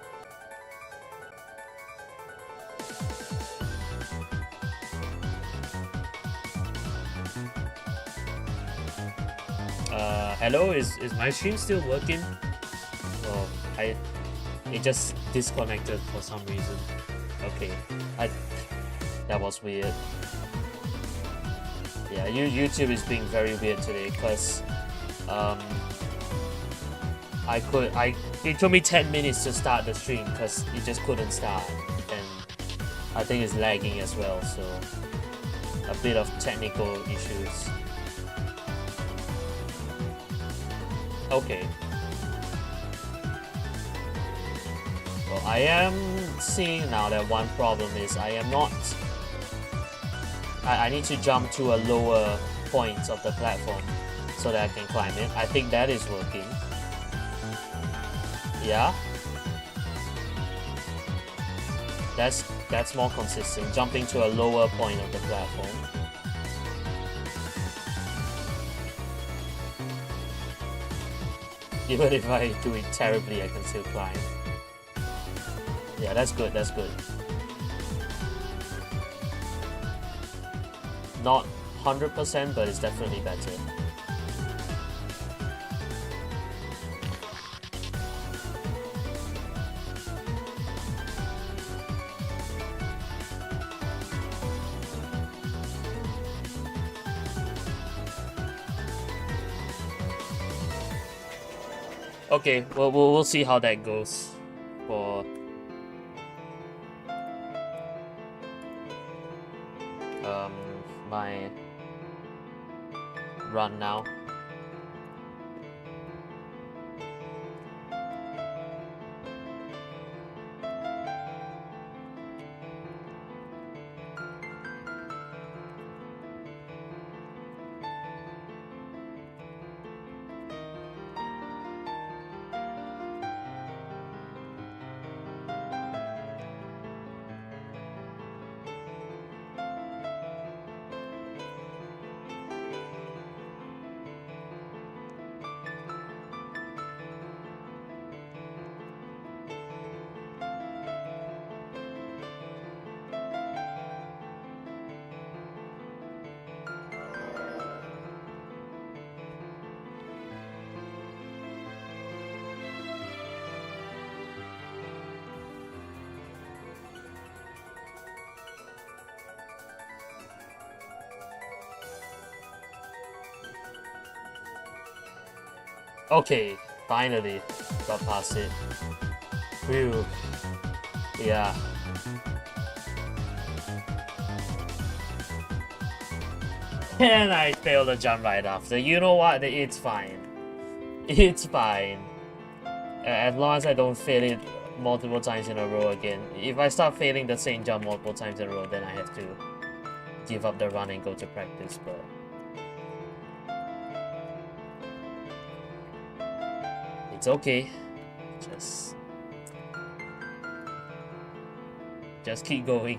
Hello, is my stream still working? Oh, it just disconnected for some reason. Okay, that was weird. Yeah, YouTube is being very weird today, because it took me 10 minutes to start the stream because it just couldn't start, and I think it's lagging as well, so a bit of technical issues. Okay. Well, I am seeing now that one problem is I need to jump to a lower point of the platform so that I can climb it. I think that is working. Yeah. That's more consistent, jumping to a lower point of the platform. Even if I do it terribly, I can still climb. Yeah, that's good, that's good. Not 100%, but it's definitely better. Okay, well, we'll see how that goes for my run now. Okay, finally got past it. Phew. Yeah. And I failed the jump right after. You know what? It's fine. It's fine. As long as I don't fail it multiple times in a row again. If I start failing the same jump multiple times in a row, then I have to give up the run and go to practice, but it's okay. Just keep going.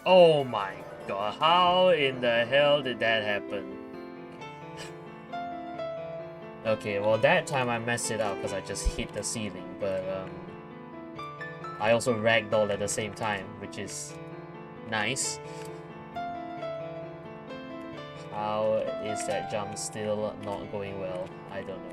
Oh my god, how in the hell did that happen? Okay, well that time I messed it up because I just hit the ceiling, but I also ragdolled at the same time, which is nice. How is that jump still not going well? I don't know.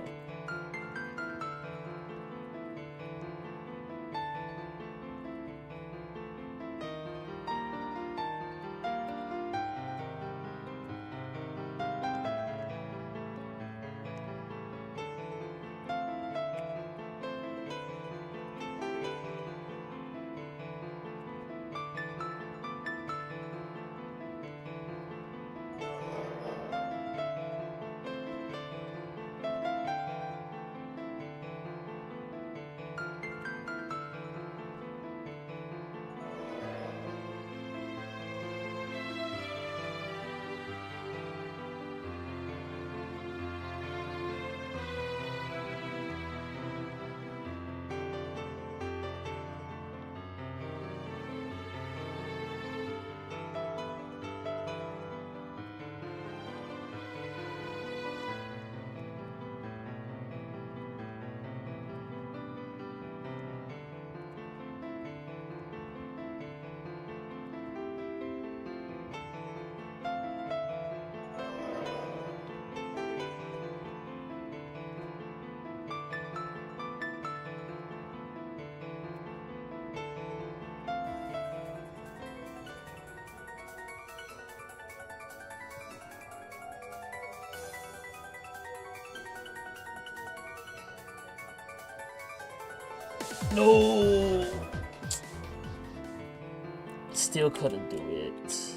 No! Still couldn't do it.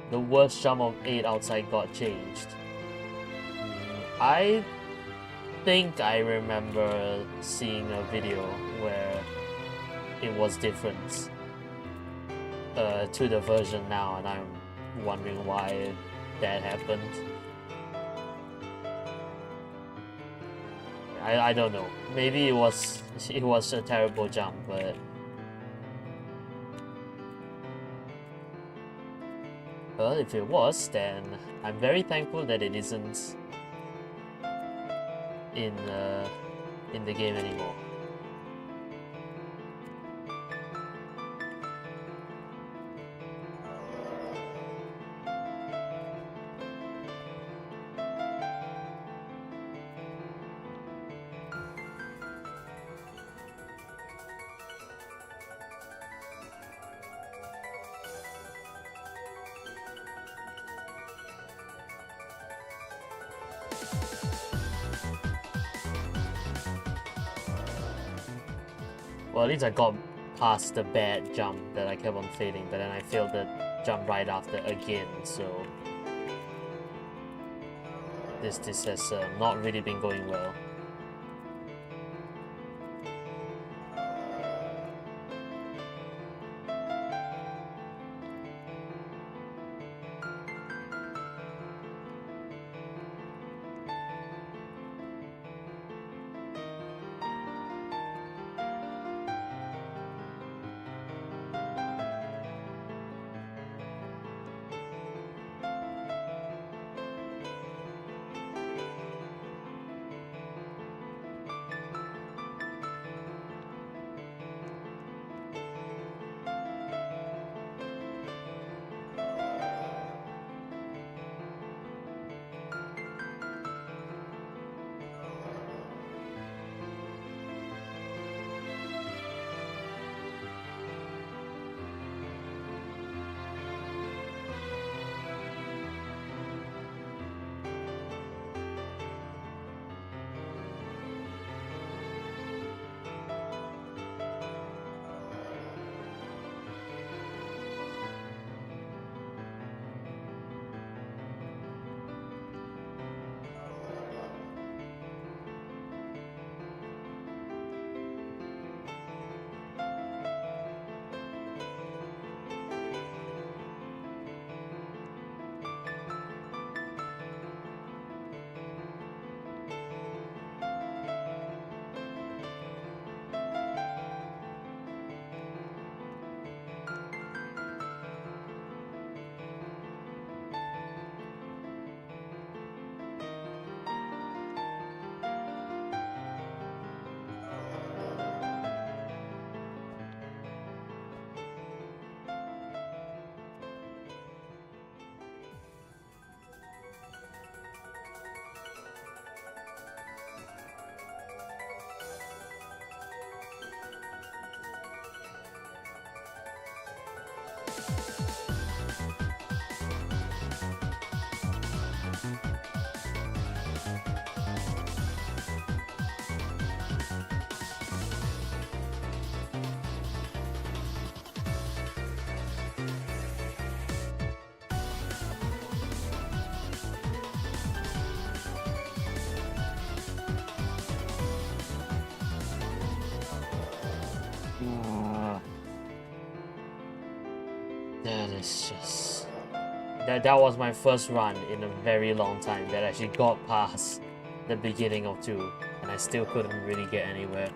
The worst jump of 8 outside got changed. I think I remember seeing a video where it was different to the version now, and I'm wondering why that happened. I don't know. Maybe it was a terrible jump, but well, if it was, then I'm very thankful that it isn't in the game anymore. Well, at least I got past the bad jump that I kept on failing, but then I failed the jump right after again, so this has not really been going well. That is just... That was my first run in a very long time that actually got past the beginning of 2, and I still couldn't really get anywhere.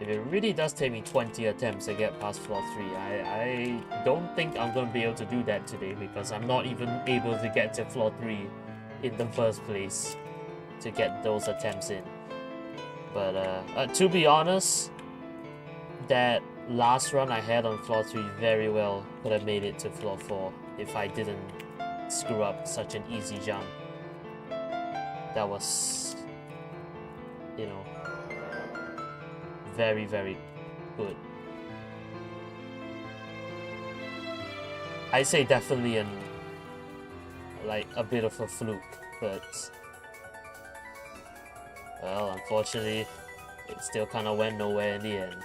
If it really does take me 20 attempts to get past floor 3, I don't think I'm going to be able to do that today, because I'm not even able to get to floor 3 in the first place to get those attempts in. But to be honest, that last run I had on floor 3 very well could have made it to floor 4 if I didn't screw up such an easy jump. That was, you know, very, very good. I say definitely a bit of a fluke, but well, unfortunately, it still kind of went nowhere in the end.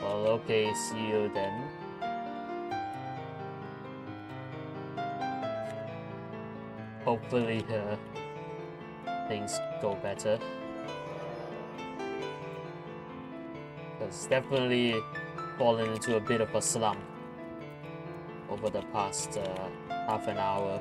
Well, okay, see you then. Hopefully, things go better. Because definitely fallen into a bit of a slump over the past half an hour.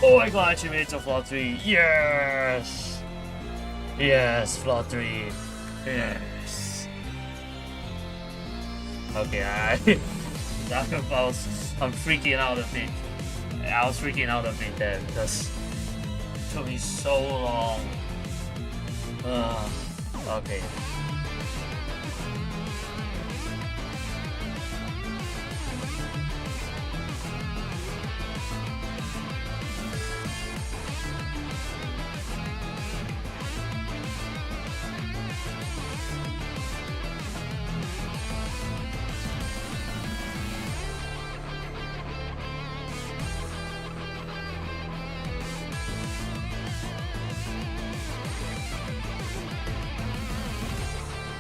Oh my god, I actually made it to floor 3. Yes! Yes, floor 3. Yes. Okay, I'm freaking out a bit. I was freaking out a bit there because it took me so long. Okay.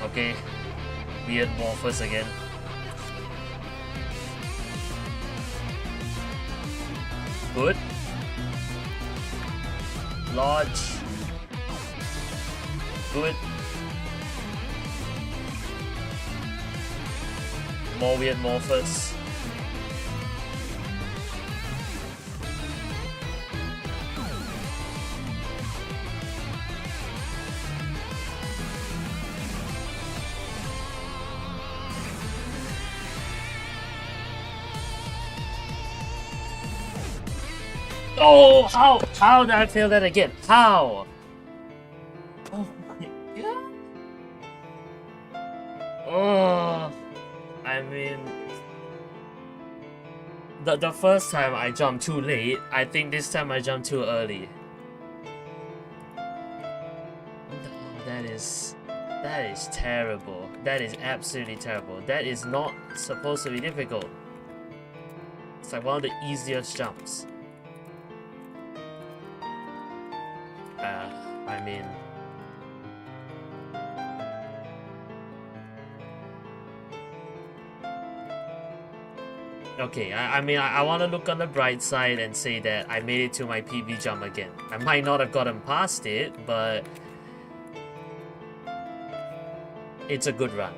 Okay, weird morphers again. Good. Lodge. Good. More weird morphers. Oh, how? How did I fail that again? How? Oh my god. Oh, I mean, the first time I jumped too late. I think this time I jumped too early. No, that is terrible. That is absolutely terrible. That is not supposed to be difficult. It's like one of the easiest jumps. I mean, okay, I mean, I want to look on the bright side and say that I made it to my PB jump again. I might not have gotten past it, but it's a good run.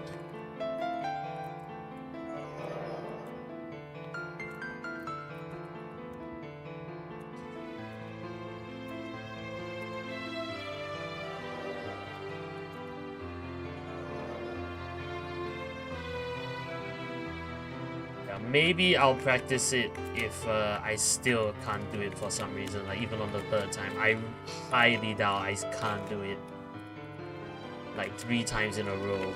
Maybe I'll practice it if I still can't do it for some reason, like even on the third time. I highly doubt I can't do it like 3 times in a row,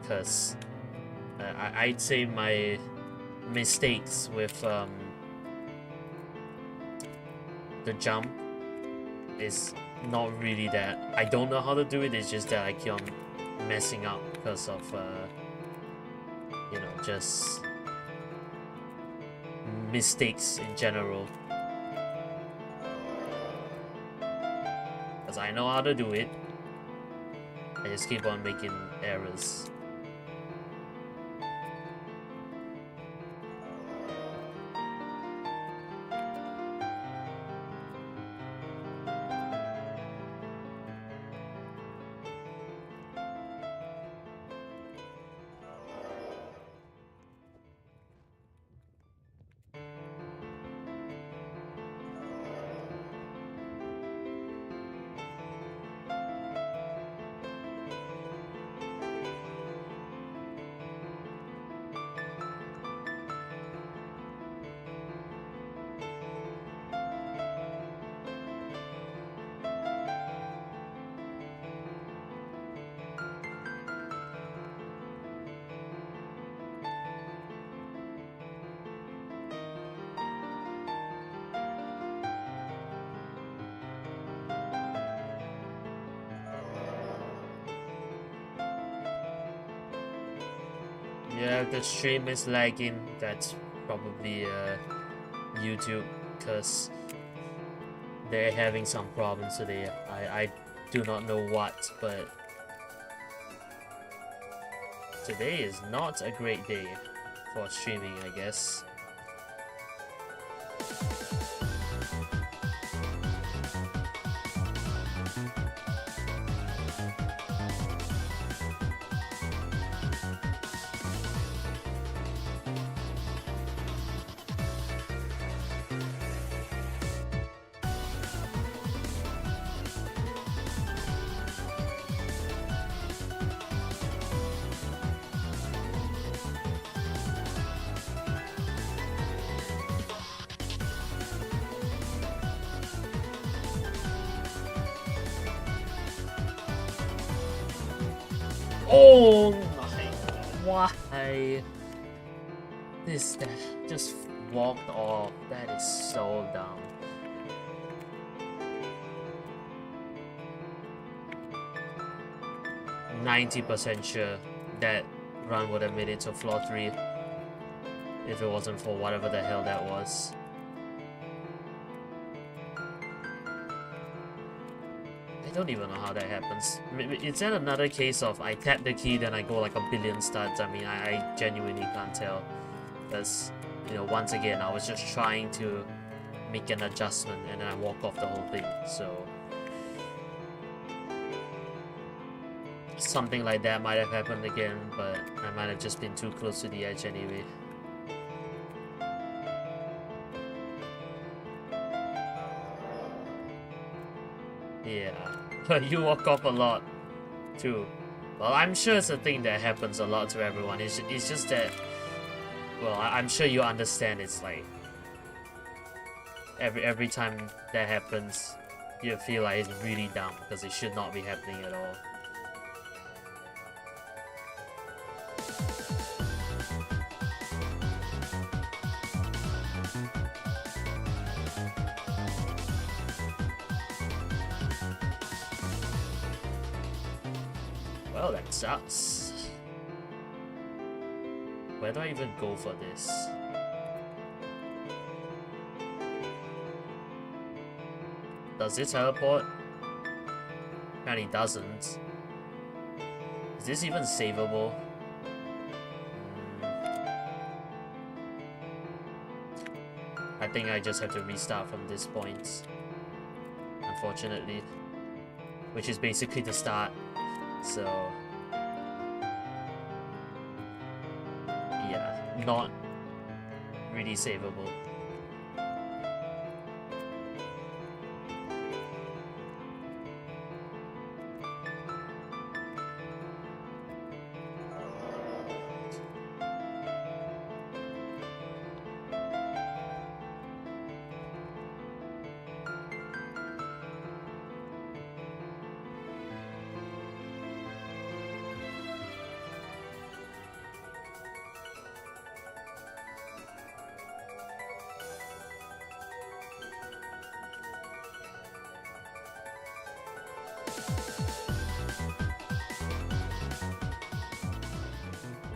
because I'd say my mistakes with the jump is not really that I don't know how to do it, it's just that I keep on messing up because of you know, just mistakes in general. Because I know how to do it, I just keep on making errors. Yeah, the stream is lagging. That's probably YouTube, because they're having some problems today. I do not know what, but today is not a great day for streaming, I guess. Oh my, why? That just walked off. That is so dumb. %90 sure that run would have made it to floor 3 if it wasn't for whatever the hell that was. I don't even know how that happens. Is that another case of I tap the key, then I go like a billion studs? I mean, I genuinely can't tell. Because, you know, once again, I was just trying to make an adjustment and then I walk off the whole thing, so... Something like that might have happened again, but I might have just been too close to the edge anyway. Yeah, but you walk off a lot too. Well, I'm sure it's a thing that happens a lot to everyone. It's just that, well, I'm sure you understand. It's like every time that happens, you feel like it's really dumb because it should not be happening at all. Well, that sucks. Where do I even go for this? Does it teleport? Apparently it doesn't. Is this even savable? I think I just have to restart from this point, unfortunately. Which is basically the start. So, yeah, not really savable.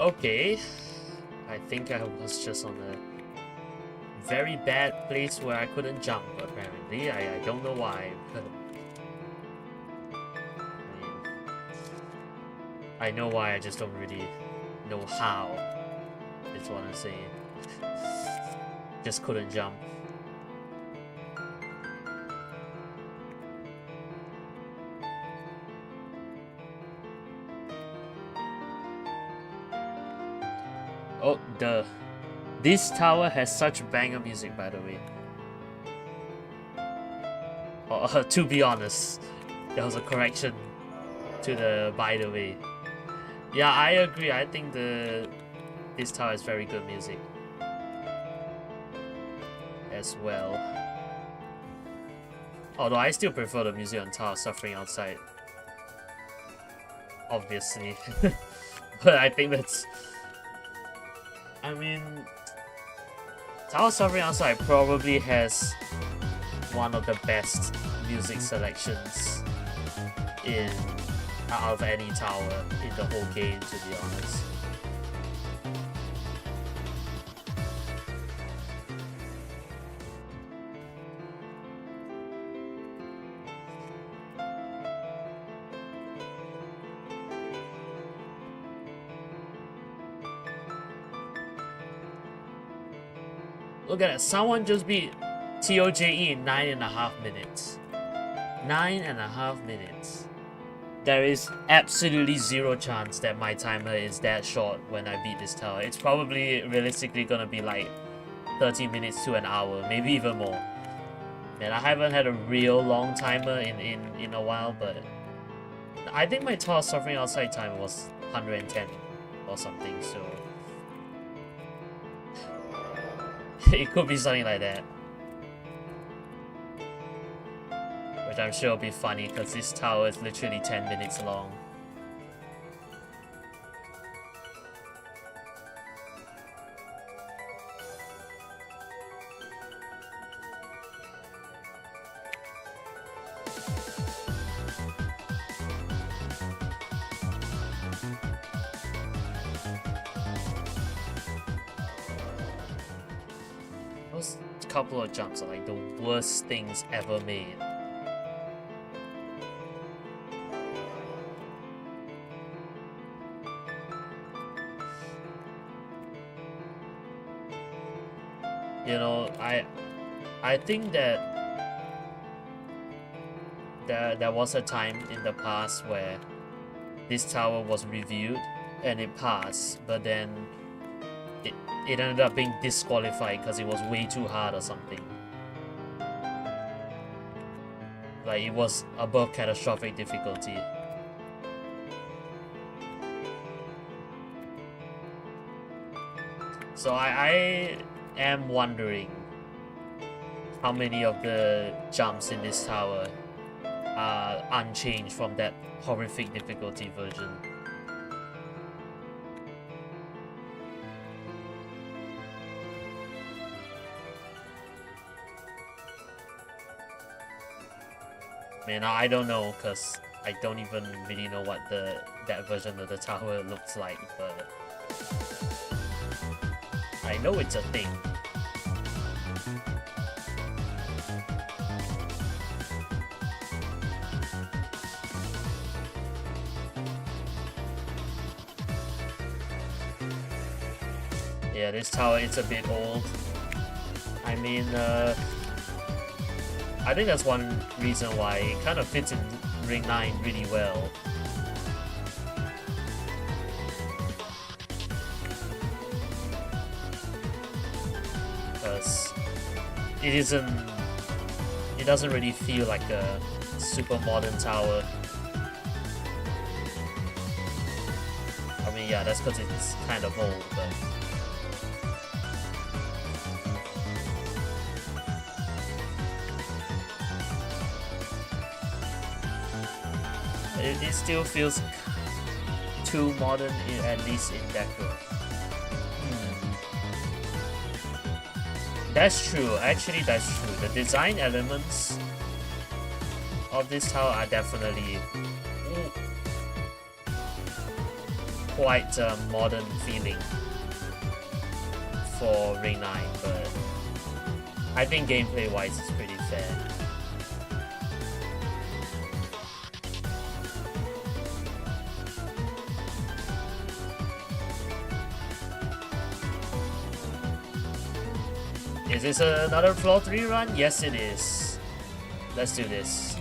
Okay, I think I was just on a very bad place where I couldn't jump, apparently. I don't know why, but... I know why, I just don't really know how, is what I'm saying. Just couldn't jump. Oh, duh. This tower has such banger music, by the way. Oh, to be honest, there was a correction to the by the way. Yeah, I agree. I think this tower has very good music as well. Although I still prefer the music on Tower Suffering Outside, obviously. But I think that's... I mean, Tower Suffering Outside probably has one of the best music selections out of any tower in the whole game, to be honest. Look at that. Someone just beat ToJE in 9.5 minutes. 9.5 minutes. There is absolutely zero chance that my timer is that short when I beat this tower. It's probably realistically gonna be like 30 minutes to an hour, maybe even more. Man, I haven't had a real long timer in a while, but I think my tower suffering outside time was 110 or something, so it could be something like that. Which I'm sure will be funny because this tower is literally 10 minutes long. Those couple of jumps are like the worst things ever made. You know, I think that there was a time in the past where this tower was reviewed and it passed, but then it ended up being disqualified because it was way too hard or something. Like, it was above catastrophic difficulty. So I am wondering how many of the jumps in this tower are unchanged from that horrific difficulty version. Man, I don't know, because I don't even really know what that version of the tower looks like, but I know it's a thing. Yeah, this tower is a bit old. I mean, I think that's one reason why it kind of fits in Ring 9 really well. Because it doesn't really feel like a super modern tower. I mean, yeah, that's because it's kind of old, but it still feels too modern, at least in decor. That's true, actually that's true. The design elements of this tower are definitely quite modern feeling for Ring 9, but I think gameplay wise it's pretty fair. Is this another floor 3 run? Yes it is. Let's do this.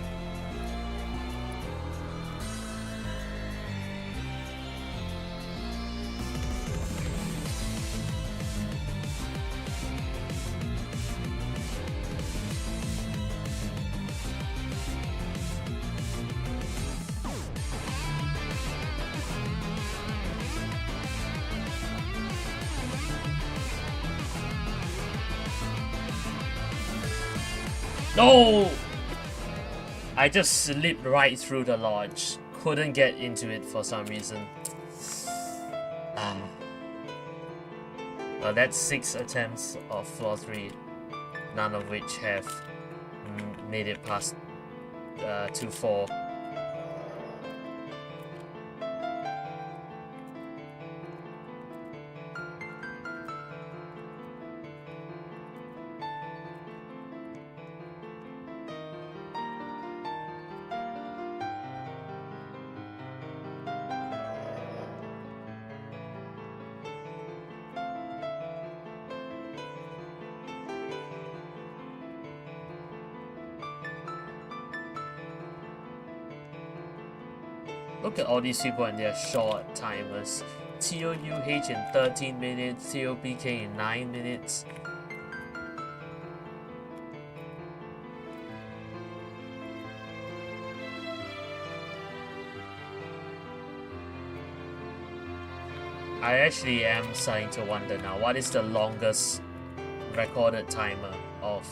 No! I just slipped right through the lodge. Couldn't get into it for some reason. That's 6 attempts of floor 3, none of which have made it past to 4. Look at all these people and their short timers. TOUH in 13 minutes, TOPK in 9 minutes. I actually am starting to wonder now, what is the longest recorded timer of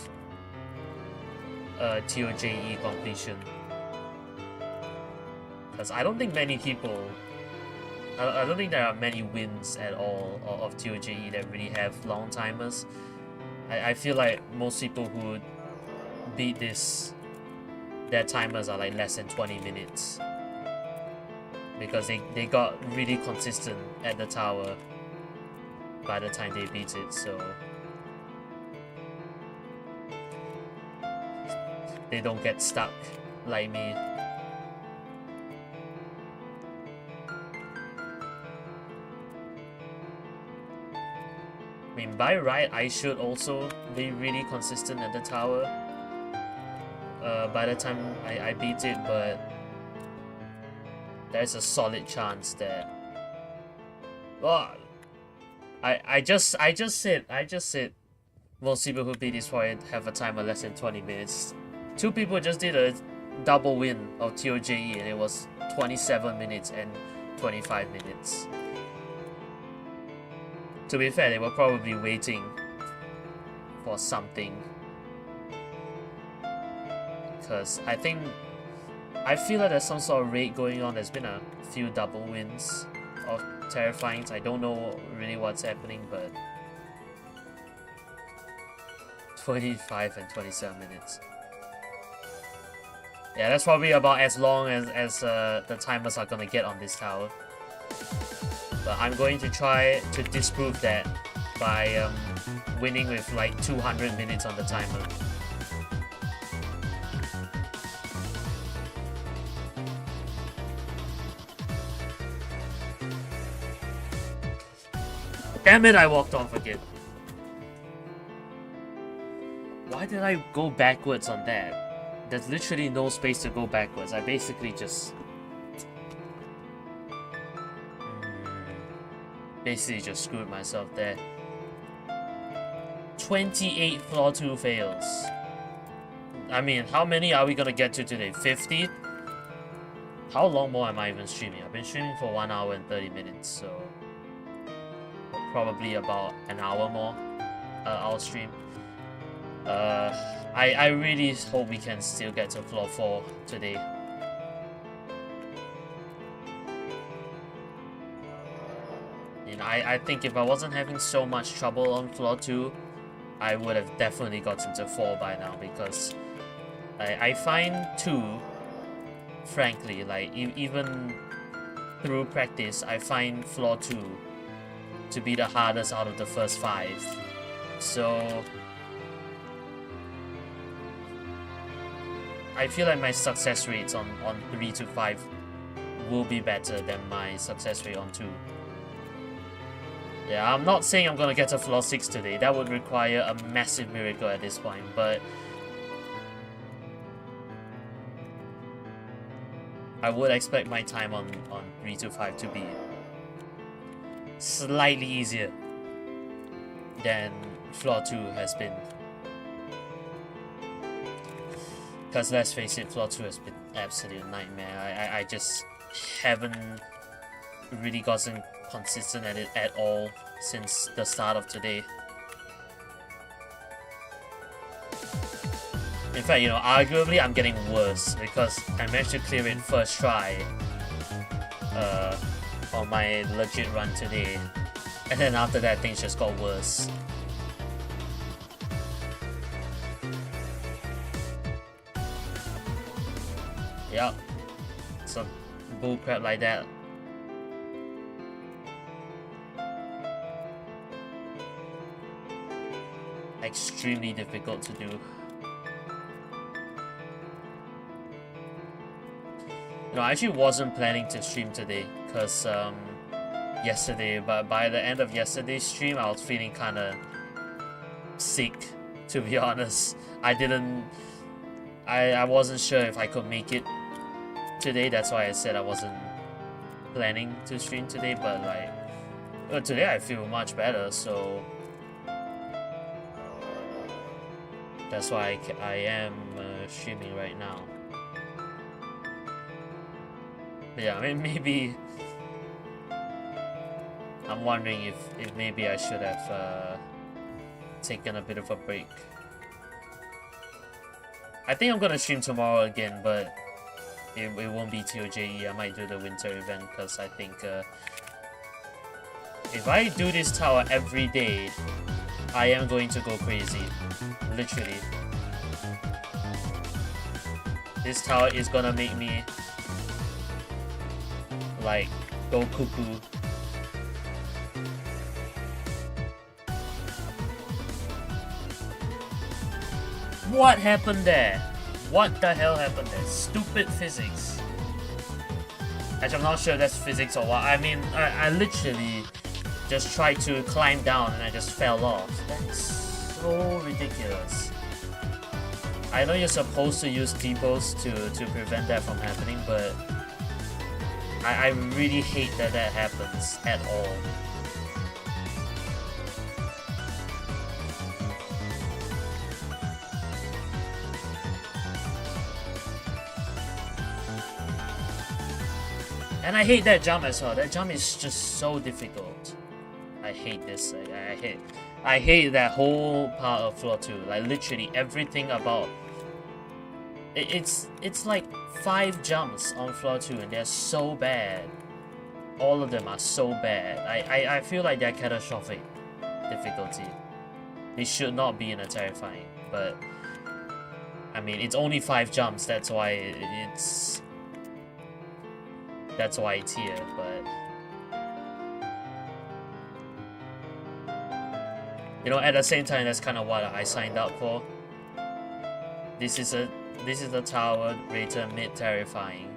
ToJE completion? Because I don't think many people, I don't think there are many wins at all of ToJE that really have long timers. I feel like most people who beat this, their timers are like less than 20 minutes. Because they got really consistent at the tower by the time they beat it, so they don't get stuck like me. I mean, by right, I should also be really consistent at the tower by the time I beat it, but there's a solid chance that, well, I just said most people who beat this fight have a timer less than 20 minutes. 2 people just did a double win of ToJE and it was 27 minutes and 25 minutes. To be fair, they were probably waiting for something, because I feel like there's some sort of raid going on. There's been a few double wins of Terrifyings. I don't know really what's happening, but 25 and 27 minutes. Yeah, that's probably about as long as the timers are gonna get on this tower. But I'm going to try to disprove that by winning with like 200 minutes on the timer. Damn it, I walked off again. Why did I go backwards on that? There's literally no space to go backwards. I basically just... basically just screwed myself there. 28 floor 2 fails. I mean, how many are we gonna get to today? 50? How long more am I even streaming? I've been streaming for 1 hour and 30 minutes, so... probably about an hour more I'll stream. I really hope we can still get to floor 4 today. You know, I think if I wasn't having so much trouble on floor 2, I would have definitely gotten to 4 by now, because I find 2, frankly, like even through practice, I find floor 2 to be the hardest out of the first 5. So I feel like my success rates on 3 to 5 will be better than my success rate on 2. Yeah, I'm not saying I'm gonna get to floor 6 today. That would require a massive miracle at this point, but I would expect my time on 3 to 5 to be slightly easier than floor 2 has been. Because let's face it, floor 2 has been absolute nightmare. I just haven't really gotten consistent at it at all since the start of today. In fact, you know, arguably I'm getting worse, because I managed to clear it first try on my legit run today, and then after that things just got worse. Yup, some bullcrap like that. Extremely difficult to do. You know, I actually wasn't planning to stream today, because yesterday, but by the end of yesterday's stream I was feeling kinda sick, to be honest. I wasn't sure if I could make it today. That's why I said I wasn't planning to stream today, but like, well, today I feel much better, so that's why I am streaming right now. But yeah, I mean, maybe I'm wondering if maybe I should have taken a bit of a break. I think I'm gonna stream tomorrow again, but it won't be ToJE. I might do the winter event because I think if I do this tower every day, I am going to go crazy. Literally. This tower is gonna make me like go cuckoo. What happened there? What the hell happened there? Stupid physics. Actually, I'm not sure if that's physics or what. I mean, I literally just tried to climb down and I just fell off. That's so ridiculous. I know you're supposed to use depots to prevent that from happening, but I really hate that that happens at all. And I hate that jump as well. That jump is just so difficult. I hate this. I hate that whole part of floor 2. Like literally everything about it's like 5 jumps on floor 2 and they're so bad. All of them are so bad. I feel like they're catastrophic difficulty. They should not be in a terrifying, but I mean it's only 5 jumps, that's why it's here, but you know, at the same time, that's kind of what I signed up for. This is a tower rated mid terrifying.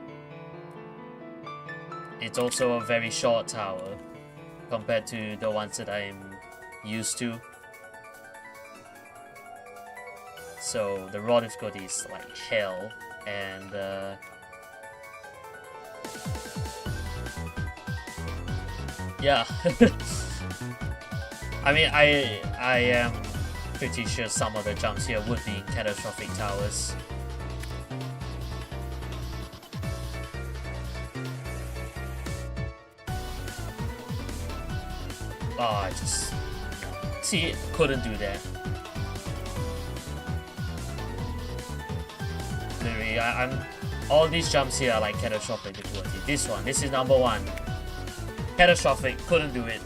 It's also a very short tower compared to the ones that I'm used to. So the raw difficulty is like hell, and yeah. I mean, I am pretty sure some of the jumps here would be in catastrophic towers. Oh, I just see, couldn't do that. Literally, I'm all these jumps here are like catastrophic difficulty. This is number 1. Catastrophic, couldn't do it.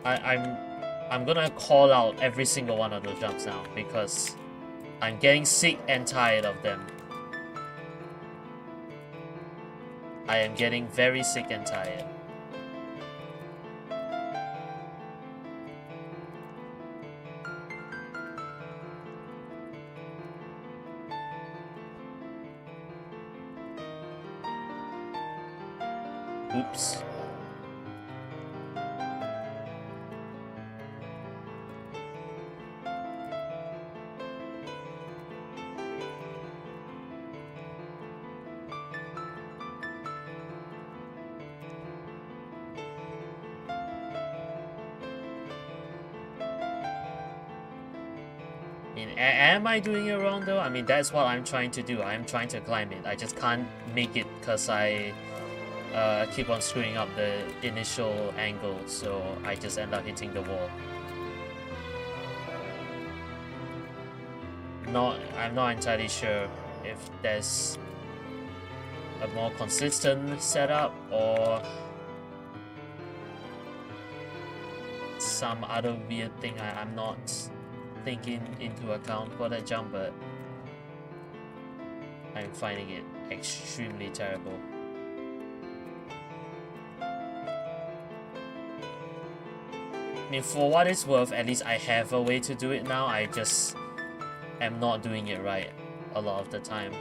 I'm gonna call out every single one of those jumps now because I'm getting sick and tired of them. I am getting very sick and tired. Oops. Am I doing it wrong though? I mean, that's what I'm trying to do. I'm trying to climb it. I just can't make it because I keep on screwing up the initial angle, so I just end up hitting the wall. I'm not entirely sure if there's a more consistent setup or some other weird thing I'm not taking into account for that jump, but I'm finding it extremely terrible. I mean, for what it's worth, at least I have a way to do it now. I just am not doing it right a lot of the time.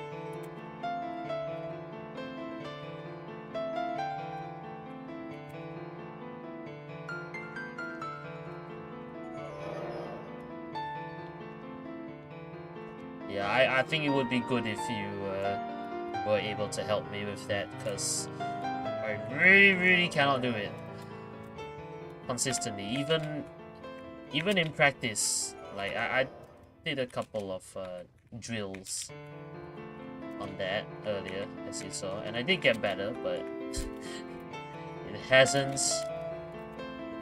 Yeah, I think it would be good if you were able to help me with that, because I really cannot do it consistently. Even in practice, like I did a couple of drills on that earlier, as you saw, and I did get better, but it hasn't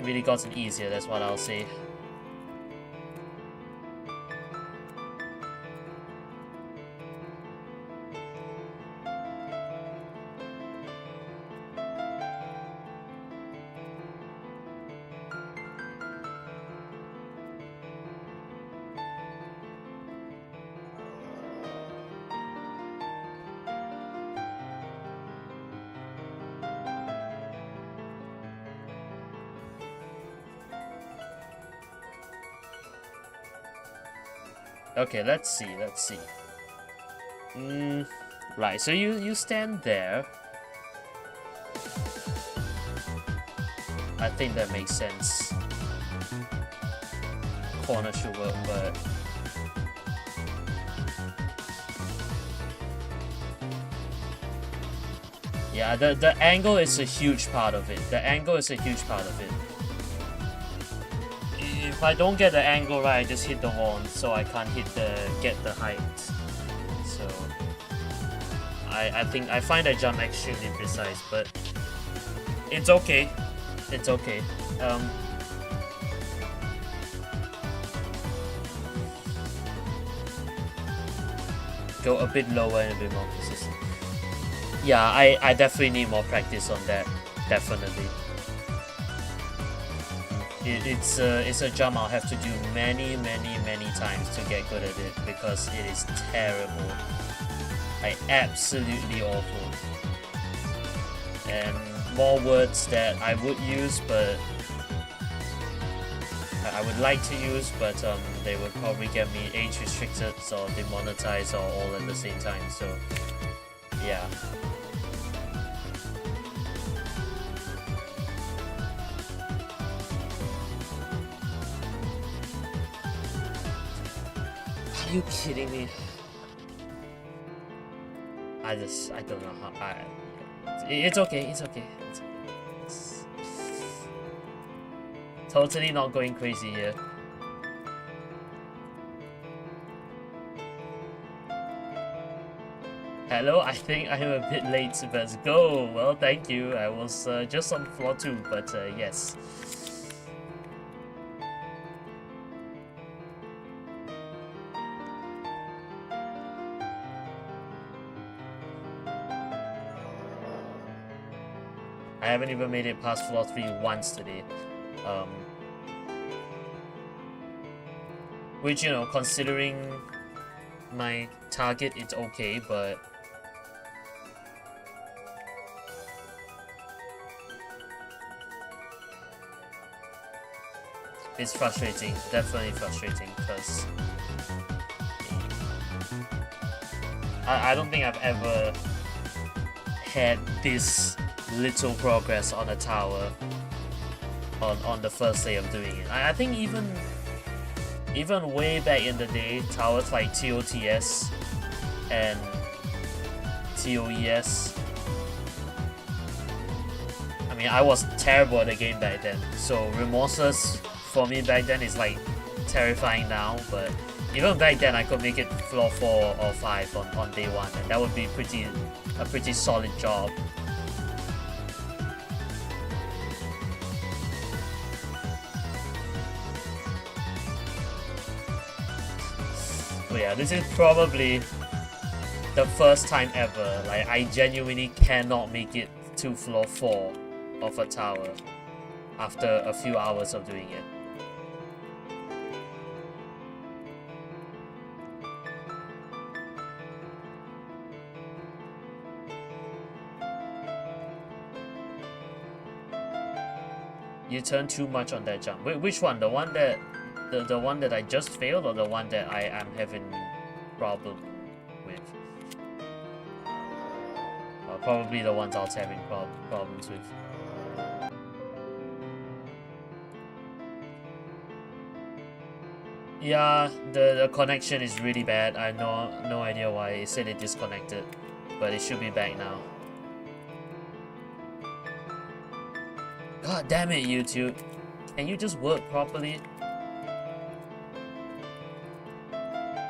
really gotten easier, that's what I'll say. Okay, let's see. Right, so you stand there. I think that makes sense. Corner should work, but yeah, the angle is a huge part of it. The angle is a huge part of it. If I don't get the angle right, I just hit the wall, so I can't get the height. So I find that jump extremely precise, but it's okay. It's okay. Go a bit lower and a bit more consistent. Yeah, I definitely need more practice on that. Definitely. It's a jump I'll have to do many times to get good at it, because it is terrible. Like, absolutely awful. And more words that I would use, but I would like to use, but they would probably get me age restricted or demonetized, or all at the same time. So yeah. Are you kidding me? I don't know how. It's okay. It's totally not going crazy here. Hello, I think I'm a bit late, but let's go. Well, thank you. I was just on floor 2, but yes. I haven't even made it past floor 3 once today. Which, you know, considering my target, it's okay, but it's frustrating, definitely frustrating, because I don't think I've ever had this little progress on a tower on the first day of doing it. I think even way back in the day, towers like TOTS and TOES, I mean, I was terrible at the game back then, so remorseless for me back then is like terrifying now, but even back then I could make it floor 4 or 5 on day 1, and that would be a pretty solid job. But yeah, this is probably the first time ever, like, I genuinely cannot make it to floor 4 of a tower after a few hours of doing it. You turn too much on that jump. Wait, which one? The one that the one that I just failed, or the one that I am having problem with? Probably the ones I was having problems with. Yeah, the connection is really bad. I have no idea why. It said it disconnected. but it should be back now. God damn it, YouTube. Can you just work properly?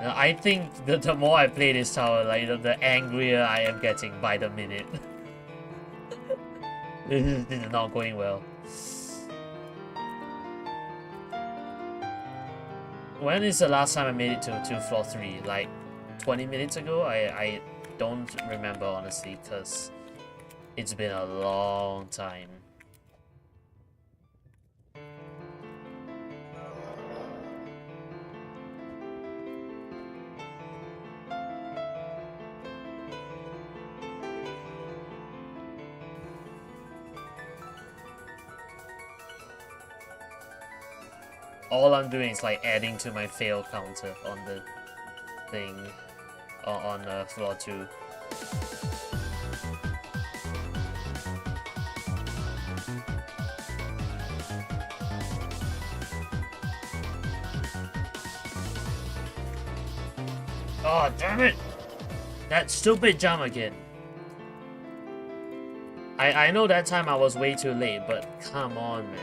I think the more I play this tower, like the angrier I am getting by the minute. This is not going well. When is the last time I made it to floor 3? Like 20 minutes ago? I don't remember honestly, because it's been a long time. All I'm doing is like adding to my fail counter on the thing on floor 2. Oh damn it! That stupid jump again. I know that time I was way too late, but come on, man.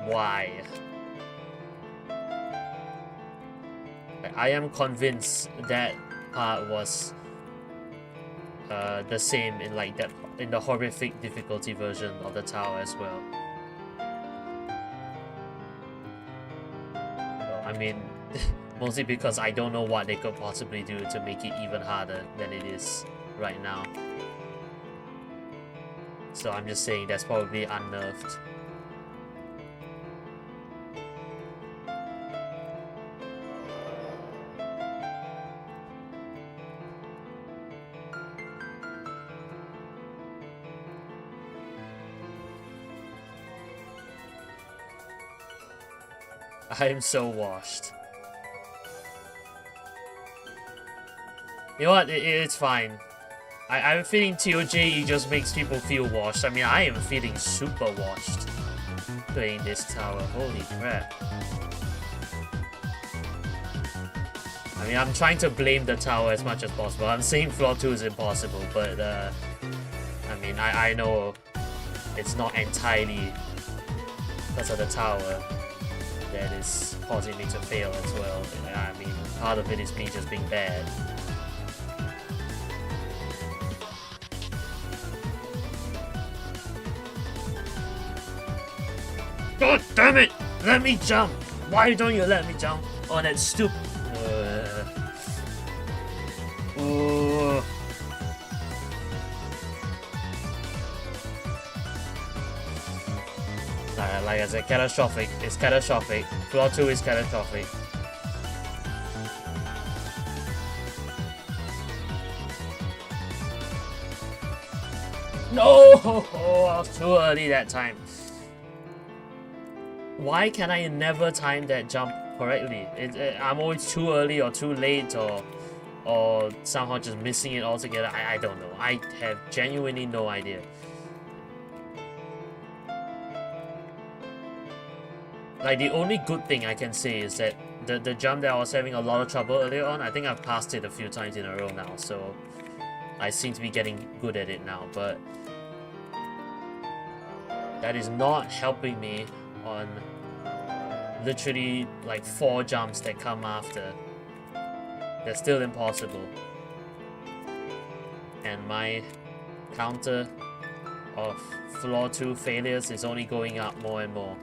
Why? I am convinced that part was the same in like that in the horrific difficulty version of the tower as well. Well, I mean, mostly because I don't know what they could possibly do to make it even harder than it is right now. So I'm just saying that's probably unnerved. I am so washed. You know what? It's fine. I'm feeling ToJE just makes people feel washed. I mean, I am feeling super washed playing this tower. Holy crap. I mean, I'm trying to blame the tower as much as possible. I'm saying floor 2 is impossible, but I mean, I know it's not entirely because of the tower that is causing me to fail as well. I mean, part of it is me just being bad. God damn it! Let me jump! Why don't you let me jump on that stupid... Ooh. Like I said, catastrophic. It's catastrophic. Floor 2 is catastrophic. No! Oh, I was too early that time. Why can I never time that jump correctly? I'm always too early or too late or somehow just missing it altogether. I don't know. I have genuinely no idea. Like, the only good thing I can say is that the jump that I was having a lot of trouble earlier on, I think I've passed it a few times in a row now, so I seem to be getting good at it now, but that is not helping me on literally like 4 jumps that come after. They're still impossible. And my counter of floor 2 failures is only going up more and more.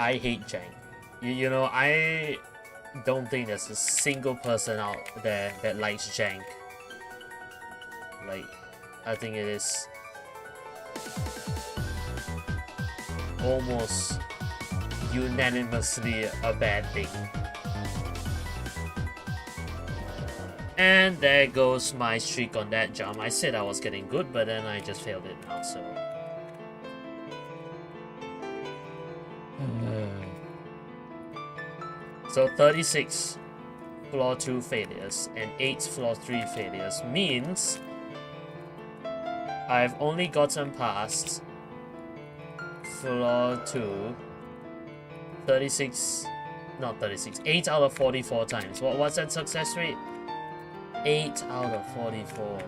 I hate jank. You know, I don't think there's a single person out there that likes jank. Like, I think it is almost unanimously a bad thing. And there goes my streak on that jump. I said I was getting good, but then I just failed it now, so... So 36 floor 2 failures and 8 floor 3 failures means I've only gotten past floor 2 36, not 36, 8 out of 44 times. What's that success rate? 8 out of 44.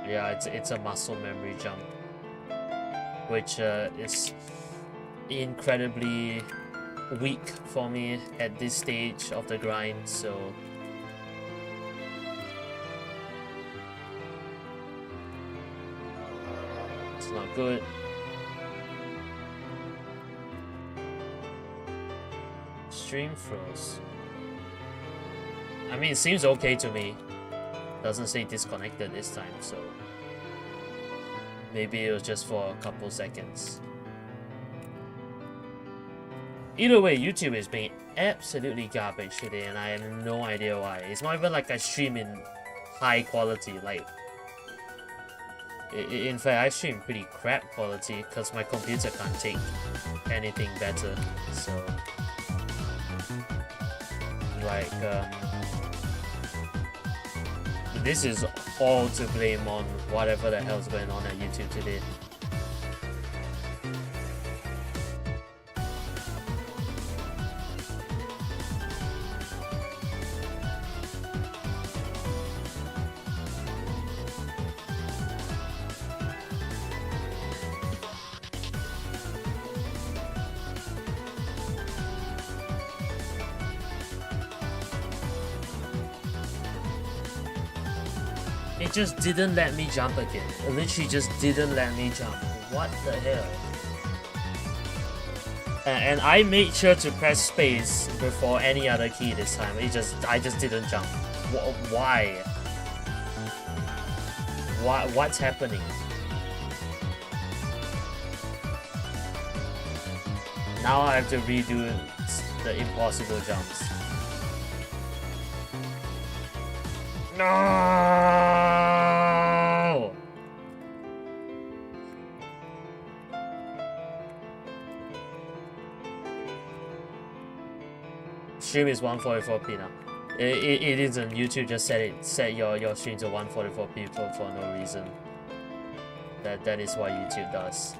Yeah, it's a muscle memory jump, which is incredibly weak for me at this stage of the grind, so it's not good. Stream froze. I mean, it seems okay to me. Doesn't say disconnected this time, so maybe it was just for a couple seconds. Either way, YouTube is being absolutely garbage today, and I have no idea why. It's not even like I stream in high quality. Like, in fact, I stream pretty crap quality because my computer can't take anything better. So, like, this is all to blame on whatever the hell's going on at YouTube today. It just didn't let me jump again. It literally just didn't let me jump. What the hell? And I made sure to press space before any other key this time. I just didn't jump. Why? What's happening? Now I have to redo the impossible jumps. No! Stream is 144p now. It isn't. YouTube just set your stream to 144p for no reason. That is what YouTube does.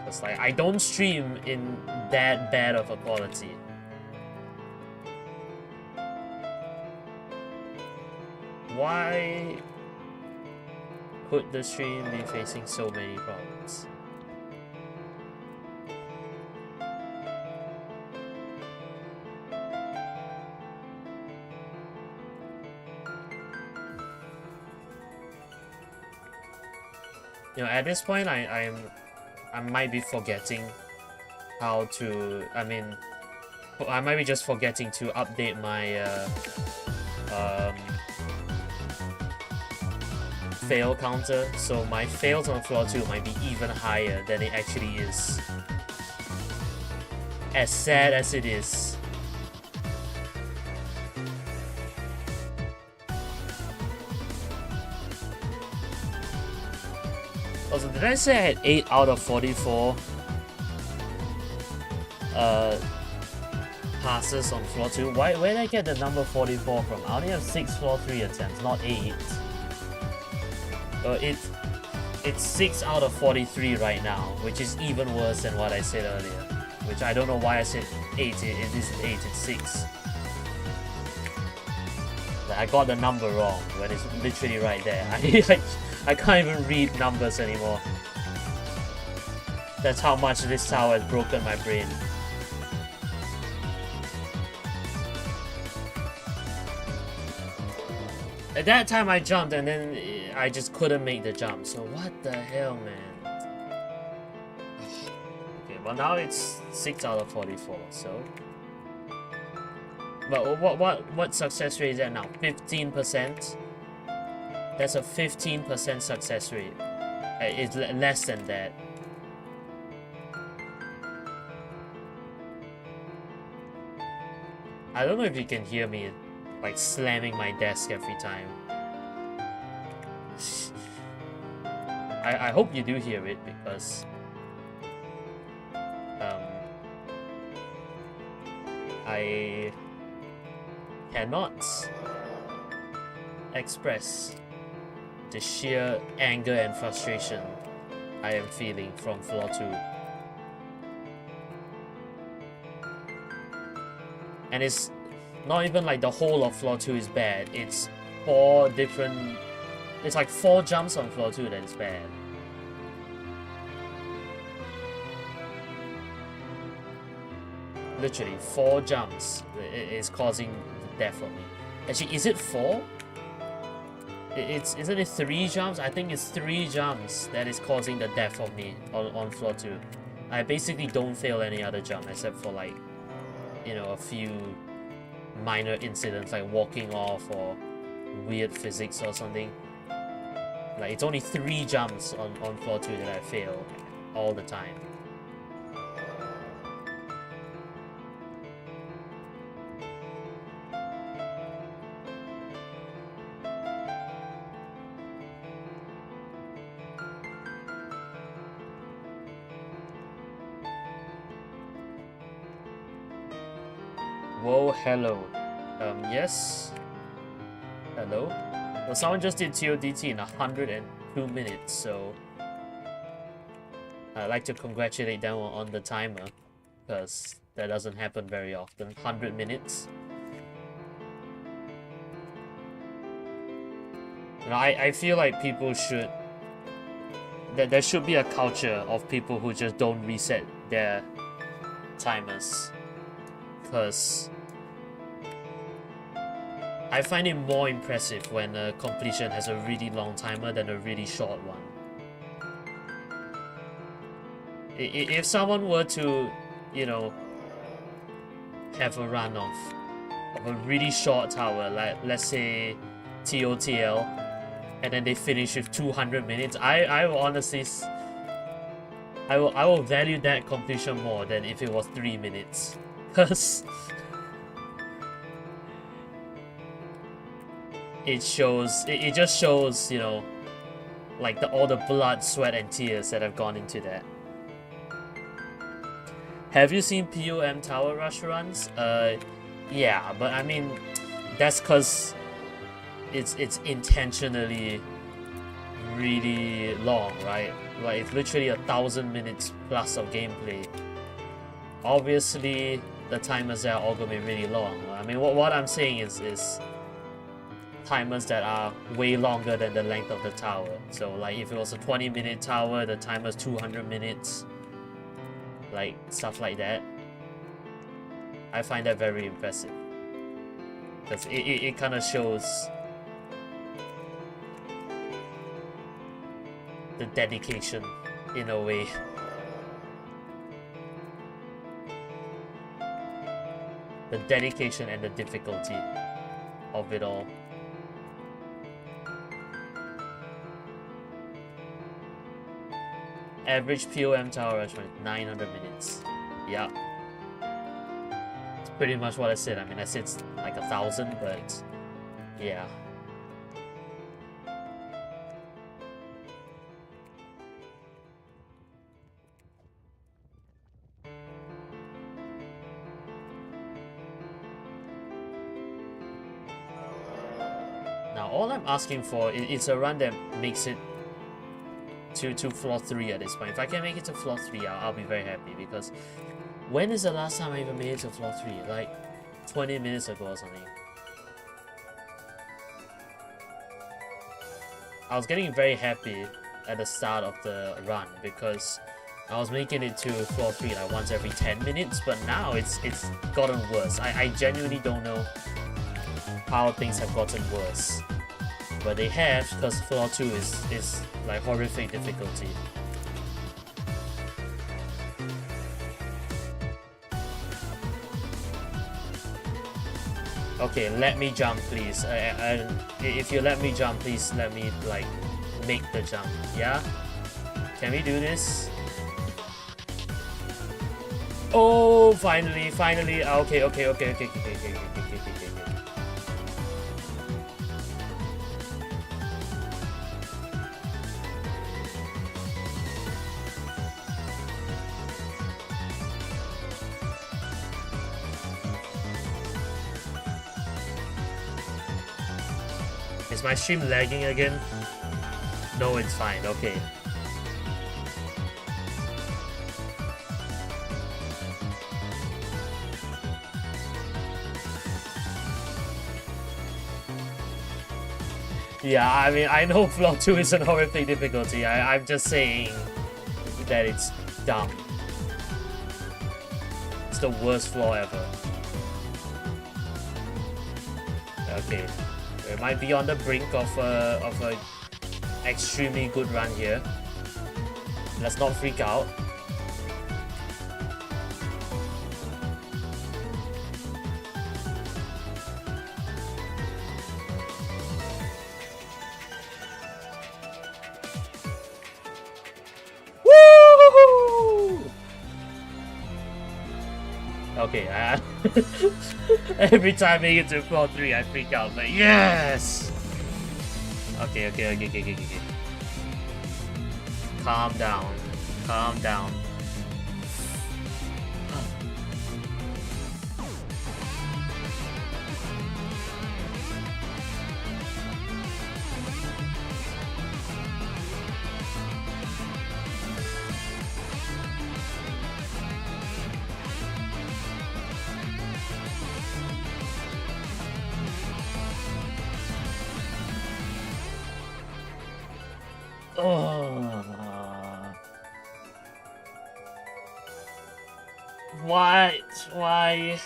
It's like, I don't stream in that bad of a quality. Why could the stream be facing so many problems? You know, at this point, I might be forgetting how to. I might be just forgetting to update my fail counter, so my fails on floor 2 might be even higher than it actually is. As sad as it is. Also, did I say I had 8 out of 44 passes on floor 2? Where did I get the number 44 from? I only have 6 floor 3 attempts, not 8. It's 6 out of 43 right now, which is even worse than what I said earlier. Which I don't know why I said 8. It isn't 8, it's 6. Like, I got the number wrong when it's literally right there. I can't even read numbers anymore. That's how much this tower has broken my brain. At that time I jumped and then I just couldn't make the jump. So what the hell, man? Okay, well now it's 6 out of 44. So, but what success rate is that now? 15%. That's a 15% success rate. It's less than that. I don't know if you can hear me like slamming my desk every time. I hope you do hear it because I cannot express the sheer anger and frustration I am feeling from floor 2. And it's not even like the whole of floor 2 is bad. It's 4 different... It's like 4 jumps on floor 2 that is bad. Literally, 4 jumps is causing death for me. Actually, is it 4? Isn't it 3 jumps? I think it's 3 jumps that is causing the death of me on floor 2. I basically don't fail any other jump except for like, you know, a few minor incidents like walking off or weird physics or something. Like it's only 3 jumps on floor 2 that I fail all the time. Whoa, hello. Yes? Hello? Well, someone just did ToDT in 102 minutes, so... I'd like to congratulate them on the timer, because that doesn't happen very often. 100 minutes. You know, I feel like people should... There should be a culture of people who just don't reset their timers. Because I find it more impressive when a completion has a really long timer than a really short one. If someone were to, you know, have a run of a really short tower, like let's say TOTL, and then they finish with 200 minutes, I will honestly, I will value that completion more than if it was 3 minutes. Because it just shows, you know, like all the blood, sweat, and tears that have gone into that. Have you seen POM Tower Rush runs? Yeah, but I mean, that's because it's intentionally really long, right? Like it's literally 1,000 minutes plus of gameplay. Obviously, the timers there are all gonna be really long. I mean, what I'm saying is timers that are way longer than the length of the tower. So, like, if it was a 20-minute tower, the timer's 200 minutes. Like, stuff like that. I find that very impressive. Because it kind of shows the dedication, in a way. The dedication and the difficulty of it all. Average POM tower rush 900 minutes. Yeah. It's pretty much what I said. I mean, I said it's like 1,000, but yeah. Now, all I'm asking for is a run that makes it to floor 3 at this point. If I can make it to floor 3, I'll be very happy, because when is the last time I even made it to floor 3? Like 20 minutes ago or something. I was getting very happy at the start of the run because I was making it to floor 3 like once every 10 minutes, but now it's gotten worse. I genuinely don't know how things have gotten worse. but they have, because floor 2 is like horrific difficulty. Okay, let me jump, please. If you let me jump, please let me like make the jump. Yeah, can we do this? Oh, finally. Okay. Is my stream lagging again? No, it's fine. Okay. Yeah, I mean, I know floor 2 is an horrific difficulty. I'm just saying that it's dumb. It's the worst floor ever. Okay. We might be on the brink of a extremely good run here. Let's not freak out. Okay, every time I make it to floor 3, I freak out. Like, yes! Okay. Calm down. What? Why?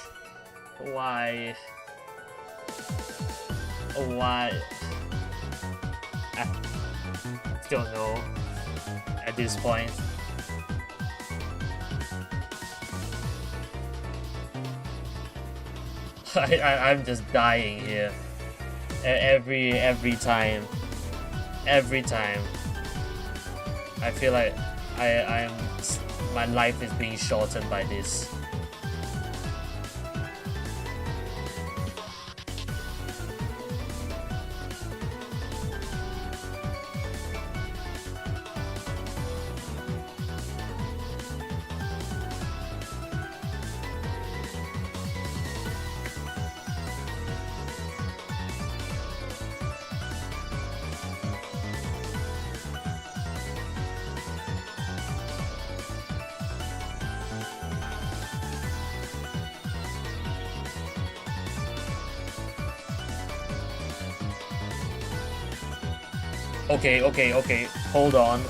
I don't know at this point. I'm just dying here. Every time. I feel like my life is being shortened by this. Okay. Hold on.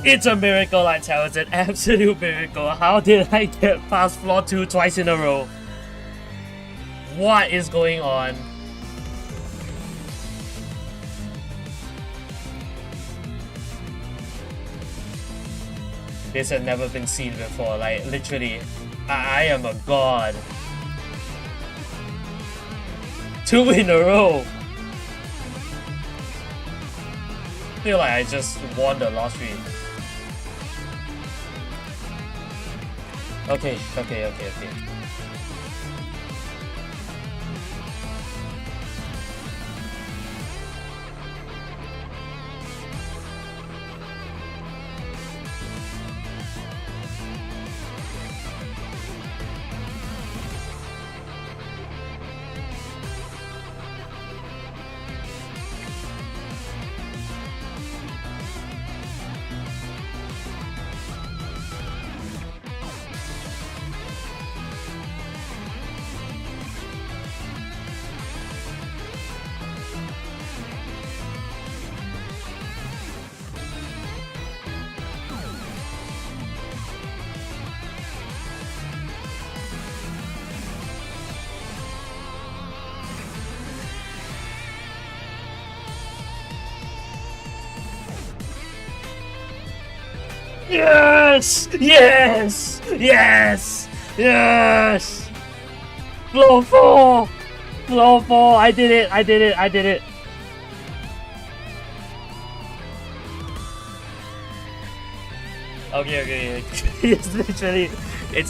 It's a miracle, I tell you. It's an absolute miracle. How did I get past floor 2 twice in a row? What is going on? This has never been seen before. Like, literally, I am a god. 2 in a row. I feel like I just won the lottery. Okay. Yes! Yes! Yes! Yes! Floor 4! Floor 4! I did it! I did it! I did it! Okay. it's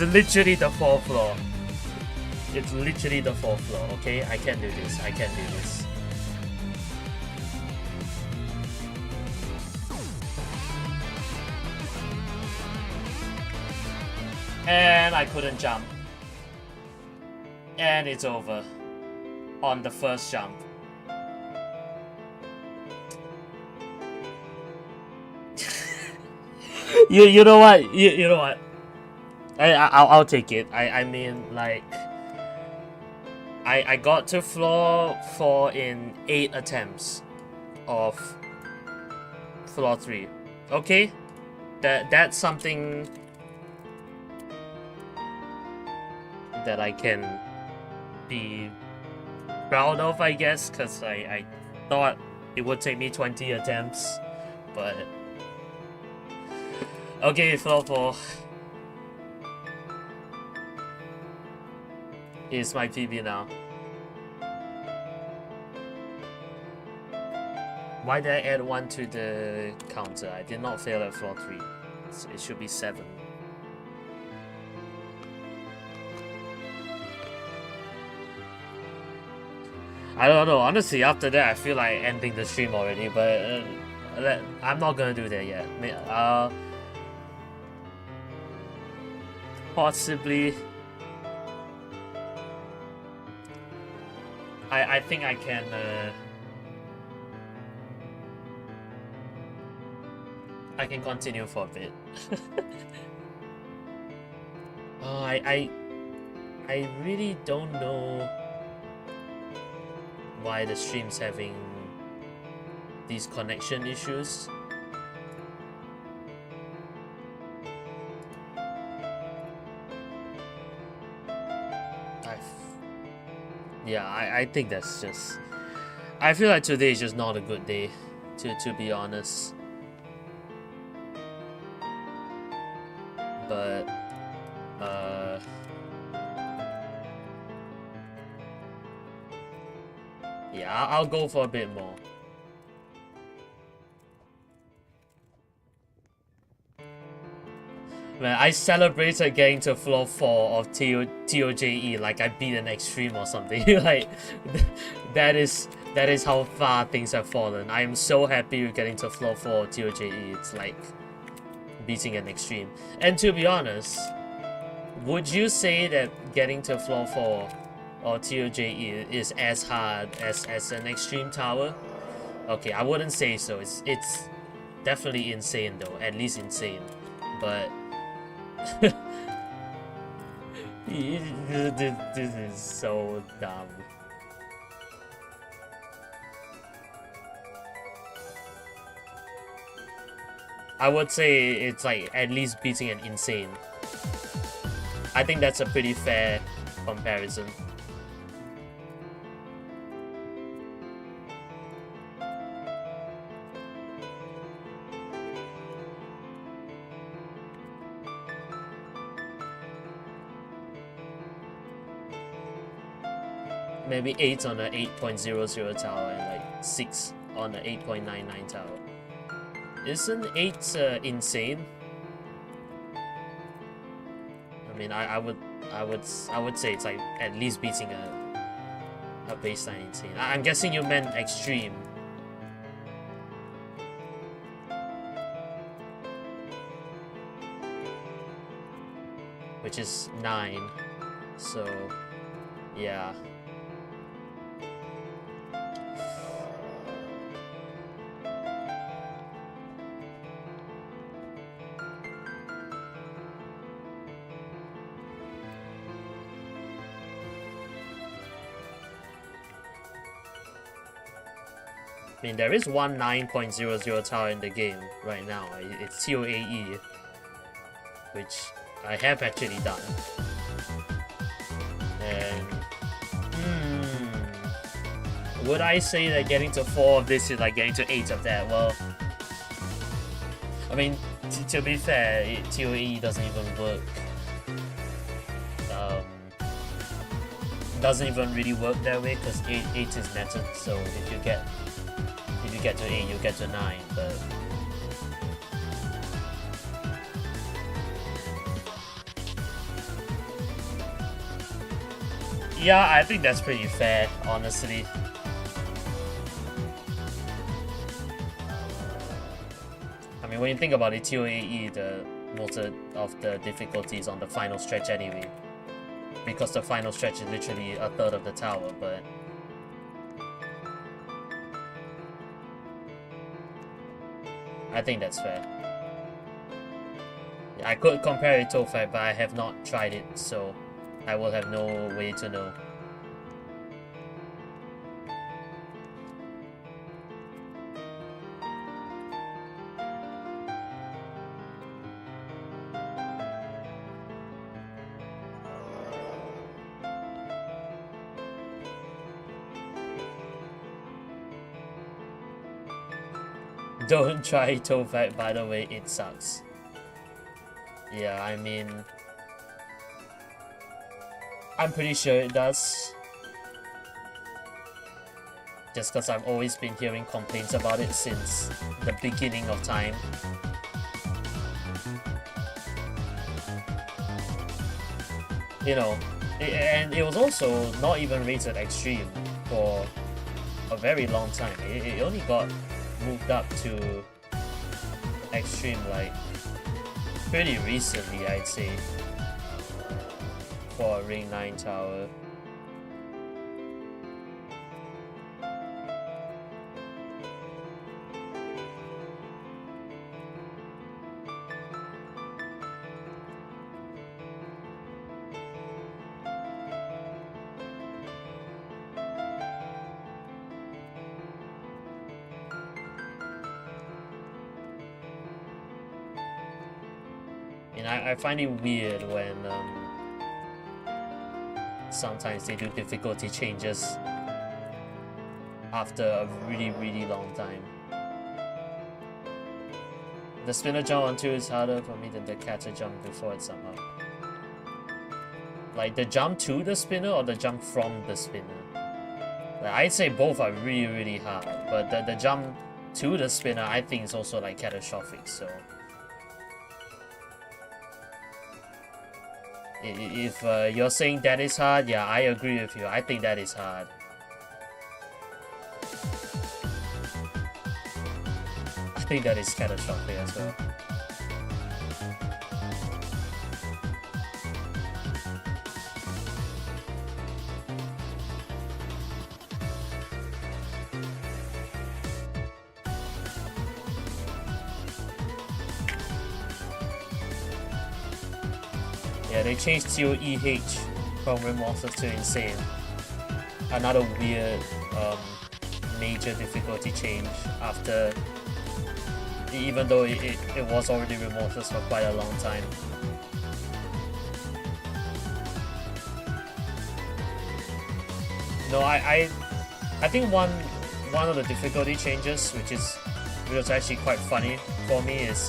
literally the 4th floor. It's literally the 4th floor, okay? I can do this. I can do this. And I couldn't jump. And it's over. On the first jump. you know what? You know what? I'll take it. I mean, like, I got to floor 4 in 8 attempts of floor 3. Okay, that's something that I can be proud of, I guess, because I thought it would take me 20 attempts, but okay, floor 4 is my PB now. Why did I add 1 to the counter? I did not fail at floor 3. So it should be 7. I don't know. Honestly, after that, I feel like ending the stream already, but I'm not gonna do that yet. Possibly. I think I can. I can continue for a bit. I really don't know why the stream's having these connection issues. I think that's just... I feel like today is just not a good day, to be honest. But yeah, I'll go for a bit more. Man, I celebrated getting to floor 4 of ToJE like I beat an extreme or something. Like, that is how far things have fallen. I am so happy with getting to floor 4 of ToJE. It's like beating an extreme. And to be honest, would you say that getting to floor 4 or ToJE is as hard as an extreme tower? Okay, I wouldn't say so. It's definitely insane though, at least insane. But this is so dumb. I would say it's like at least beating an insane. I think that's a pretty fair comparison. Maybe 8 on the 8.00 tower and like 6 on the 8.99 tower. Isn't 8 insane? I mean, I would say it's like at least beating a baseline insane. I'm guessing you meant extreme. Which is 9. So yeah. I mean, there is one 9.00 tower in the game right now. It's ToAE, which I have actually done. And would I say that getting to 4 of this is like getting to 8 of that? Well, I mean, to be fair, ToE doesn't even work. Doesn't even really work that way because 8 is netted. So if you get to 8, you get to 9. But yeah, I think that's pretty fair, honestly. I mean, when you think about it, ToE, most of the difficulties on the final stretch anyway. Because the final stretch is literally a third of the tower, but I think that's fair. Yeah, I could compare it to ToFi, but I have not tried it, so I will have no way to know. Don't try ToFi, by the way, it sucks. Yeah, I mean, I'm pretty sure it does. Just because I've always been hearing complaints about it since the beginning of time. You know, and it was also not even rated extreme for a very long time. It only got moved up to extreme like pretty recently, I'd say, for a Ring 9 tower. And I find it weird when sometimes they do difficulty changes after a really long time. The spinner jump on 2 is harder for me than the catcher jump before it somehow. Like the jump to the spinner or the jump from the spinner? Like, I'd say both are really hard, but the jump to the spinner I think is also like catastrophic, so if you're saying that is hard, yeah, I agree with you. I think that is hard. I think that is catastrophic as well. Yeah, they changed ToEH from Rim Monsters to Insane. Another weird major difficulty change after, even though it was already Rim Monsters for quite a long time. No, I think one of the difficulty changes, which was actually quite funny for me, is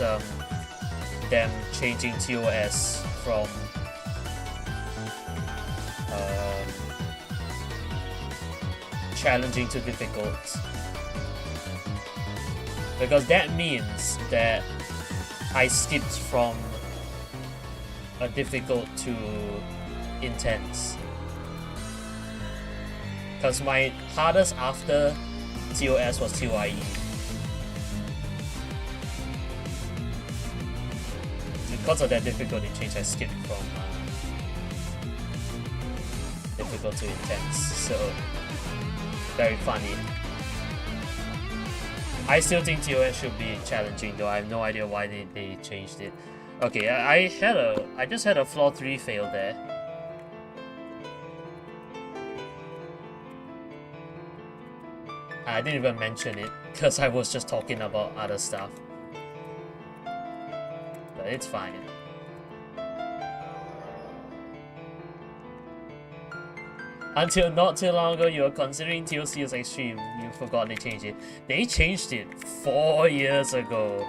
them changing TOS from challenging to difficult, because that means that I skipped from a difficult to intense, because my hardest after TOS was TOIE. Because of that difficulty change, I skipped from difficult to intense, so very funny. I still think TOS should be challenging though. I have no idea why they changed it. Okay, I just had a floor 3 fail there. I didn't even mention it because I was just talking about other stuff. But it's fine. Until not too long ago, you were considering TOC as extreme. You forgot they changed it. They changed it 4 years ago.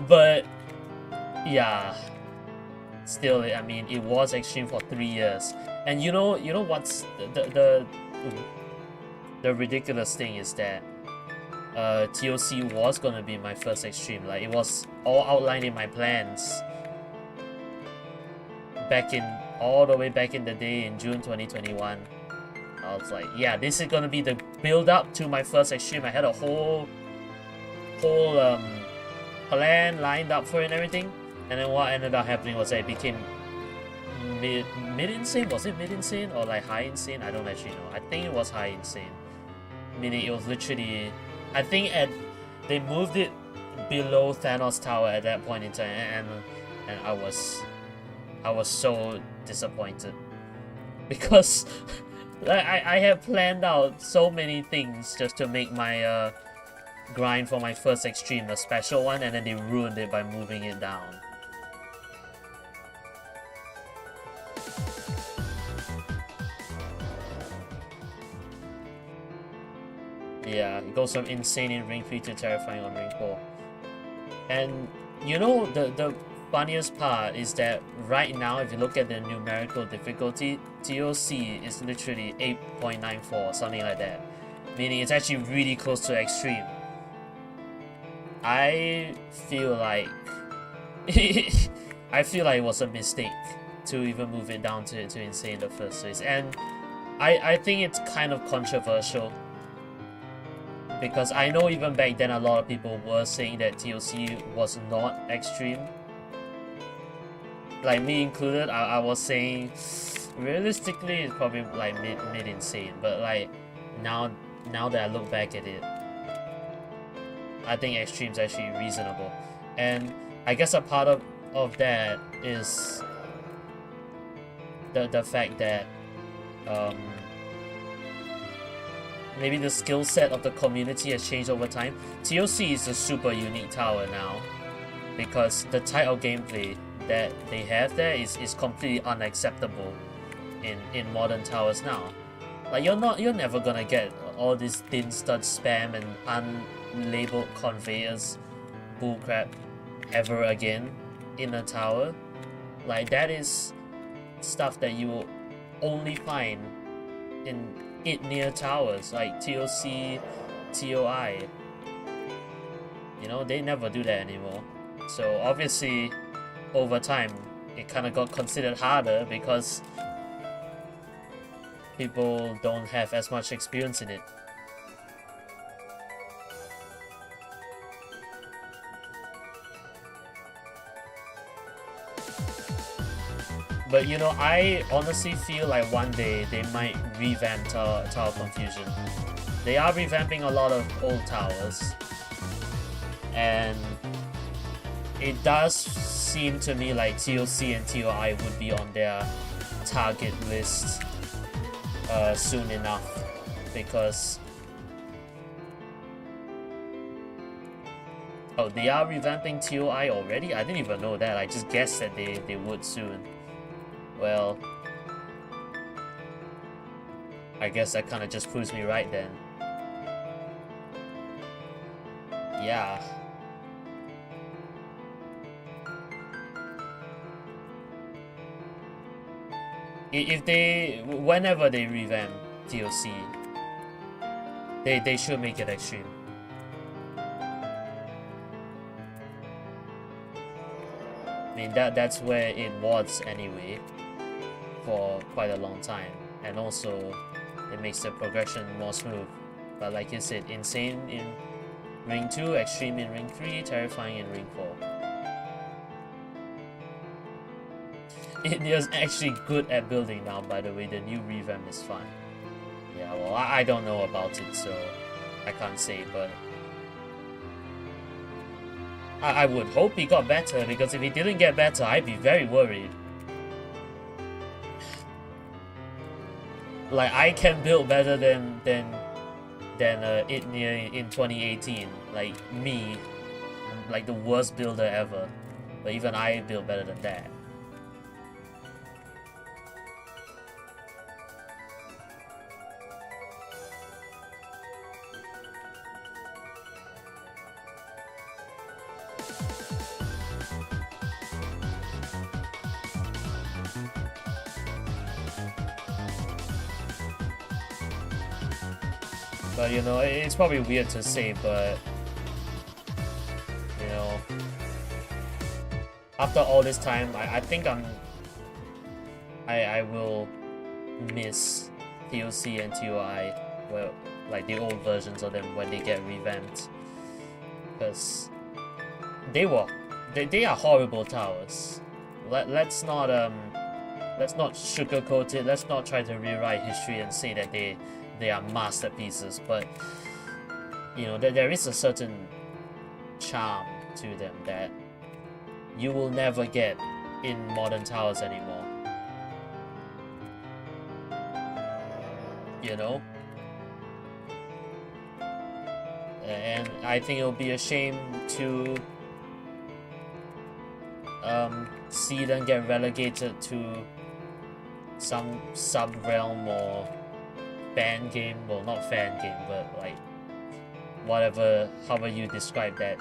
But yeah, still, I mean, it was extreme for 3 years. And you know what's the ridiculous thing is that TOC was gonna be my first extreme. Like, it was all outlined in my plans all the way back in the day in June 2021. I was like, yeah, this is gonna be the build up to my first extreme. I had a whole plan lined up for it and everything. And then what ended up happening was that it became mid insane. Was it mid insane or like high insane? I don't actually know. I think it was high insane. Meaning it was literally, I think they moved it below Thanos Tower at that point in time, and I was so disappointed because I had planned out so many things just to make my grind for my first extreme a special one, and then they ruined it by moving it down. Yeah, it goes from insane in Ring 3 to terrifying on Ring 4. And you know, the funniest part is that right now, if you look at the numerical difficulty, TOC is literally 8.94, something like that. Meaning it's actually really close to extreme. I feel like I feel like it was a mistake to even move it down to insane in the first place. And I think it's kind of controversial, because I know even back then a lot of people were saying that TOC was not extreme. Like me included, I was saying realistically it's probably like mid insane, but like now that I look back at it, I think extreme is actually reasonable. And I guess a part of that is the fact that maybe the skill set of the community has changed over time. TOC is a super unique tower now, because the type of gameplay that they have there is completely unacceptable in modern towers now. Like, you're never gonna get all this thin stud spam and unlabeled conveyors bullcrap ever again in a tower. Like, that is stuff that you will only find in near towers like TOC, TOI. You know, they never do that anymore. So obviously, over time, it kind of got considered harder because people don't have as much experience in it. But you know, I honestly feel like one day they might revamp Tower Confusion. They are revamping a lot of old towers, and it does seem to me like TOC and TOI would be on their target list soon enough, because oh, they are revamping TOI already? I didn't even know that. I just guessed that they would soon. Well, I guess that kind of just proves me right then. Yeah. Whenever they revamp TOC, they should make it extreme. I mean, that's where it was anyway, for quite a long time, and also it makes the progression more smooth. But like you said, insane in Ring 2, extreme in Ring 3, terrifying in Ring 4. It is actually good at building now, by the way. The new revamp is fun. Yeah, well, I don't know about it, so I can't say, but I would hope he got better, because if he didn't get better, I'd be very worried. Like, I can build better than Itnia in 2018. Like, me, like the worst builder ever. But even I build better than that. But you know, it's probably weird to say, but you know, after all this time, I think I will miss TOC and TOI, well, like the old versions of them when they get revamped, because they are horrible towers. Let's not sugarcoat it. Let's not try to rewrite history and say that they are masterpieces. But you know, there is a certain charm to them that you will never get in modern towers anymore. You know? And I think it'll be a shame to see them get relegated to some sub-realm or fan game. Well, not fan game, but like whatever, however you describe that.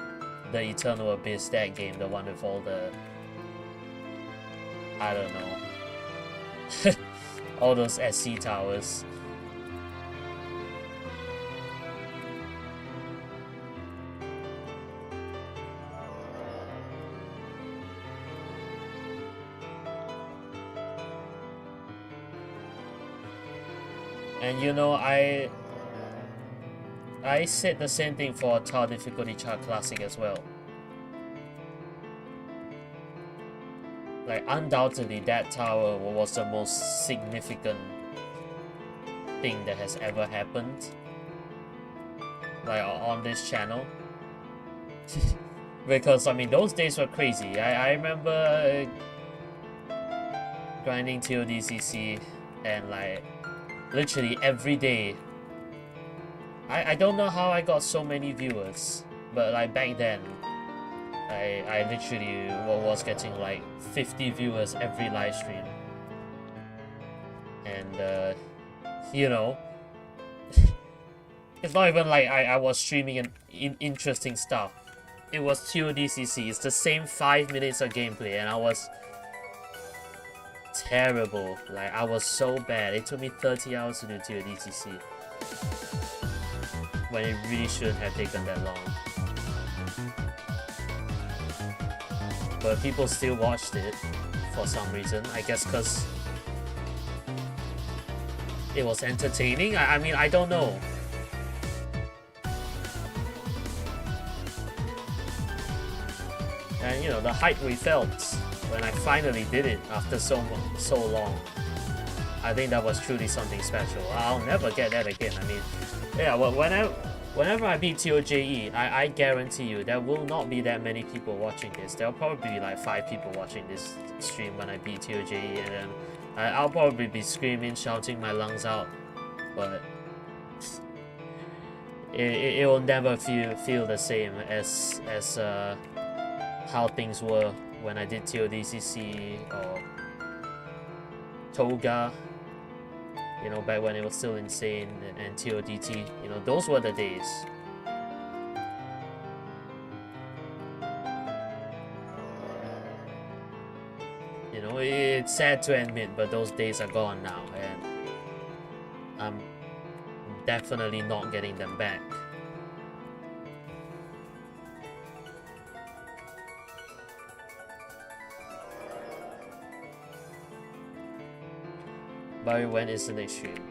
The Eternal Abyss, that game, the one with all the, I don't know, all those SC towers. And you know, I said the same thing for Tower Difficulty Chart Classic as well. Like, undoubtedly, that tower was the most significant thing that has ever happened, like, on this channel. Because, I mean, those days were crazy. I remember grinding TODCC and, like, literally every day. I don't know how I got so many viewers, but like back then, I literally was getting like 50 viewers every live stream. And you know, it's not even like I was streaming interesting stuff. It was TODCC. It's the same 5 minutes of gameplay, and I was terrible. Like, I was so bad. It took me 30 hours to do TODCC, when it really shouldn't have taken that long. But people still watched it for some reason. I guess because it was entertaining. I mean, I don't know. And you know, the hype we felt when I finally did it after so long, I think that was truly something special. I'll never get that again. I mean, yeah, well, whenever I beat ToJE, I guarantee you there will not be that many people watching this. There'll probably be like 5 people watching this stream when I beat ToJE, and then I'll probably be screaming, shouting my lungs out. But it will never feel the same as how things were when I did TODCC or ToGA. You know, back when it was still insane, and TODT, you know, those were the days. You know, it's sad to admit, but those days are gone now, and I'm definitely not getting them back. But when is the next stream?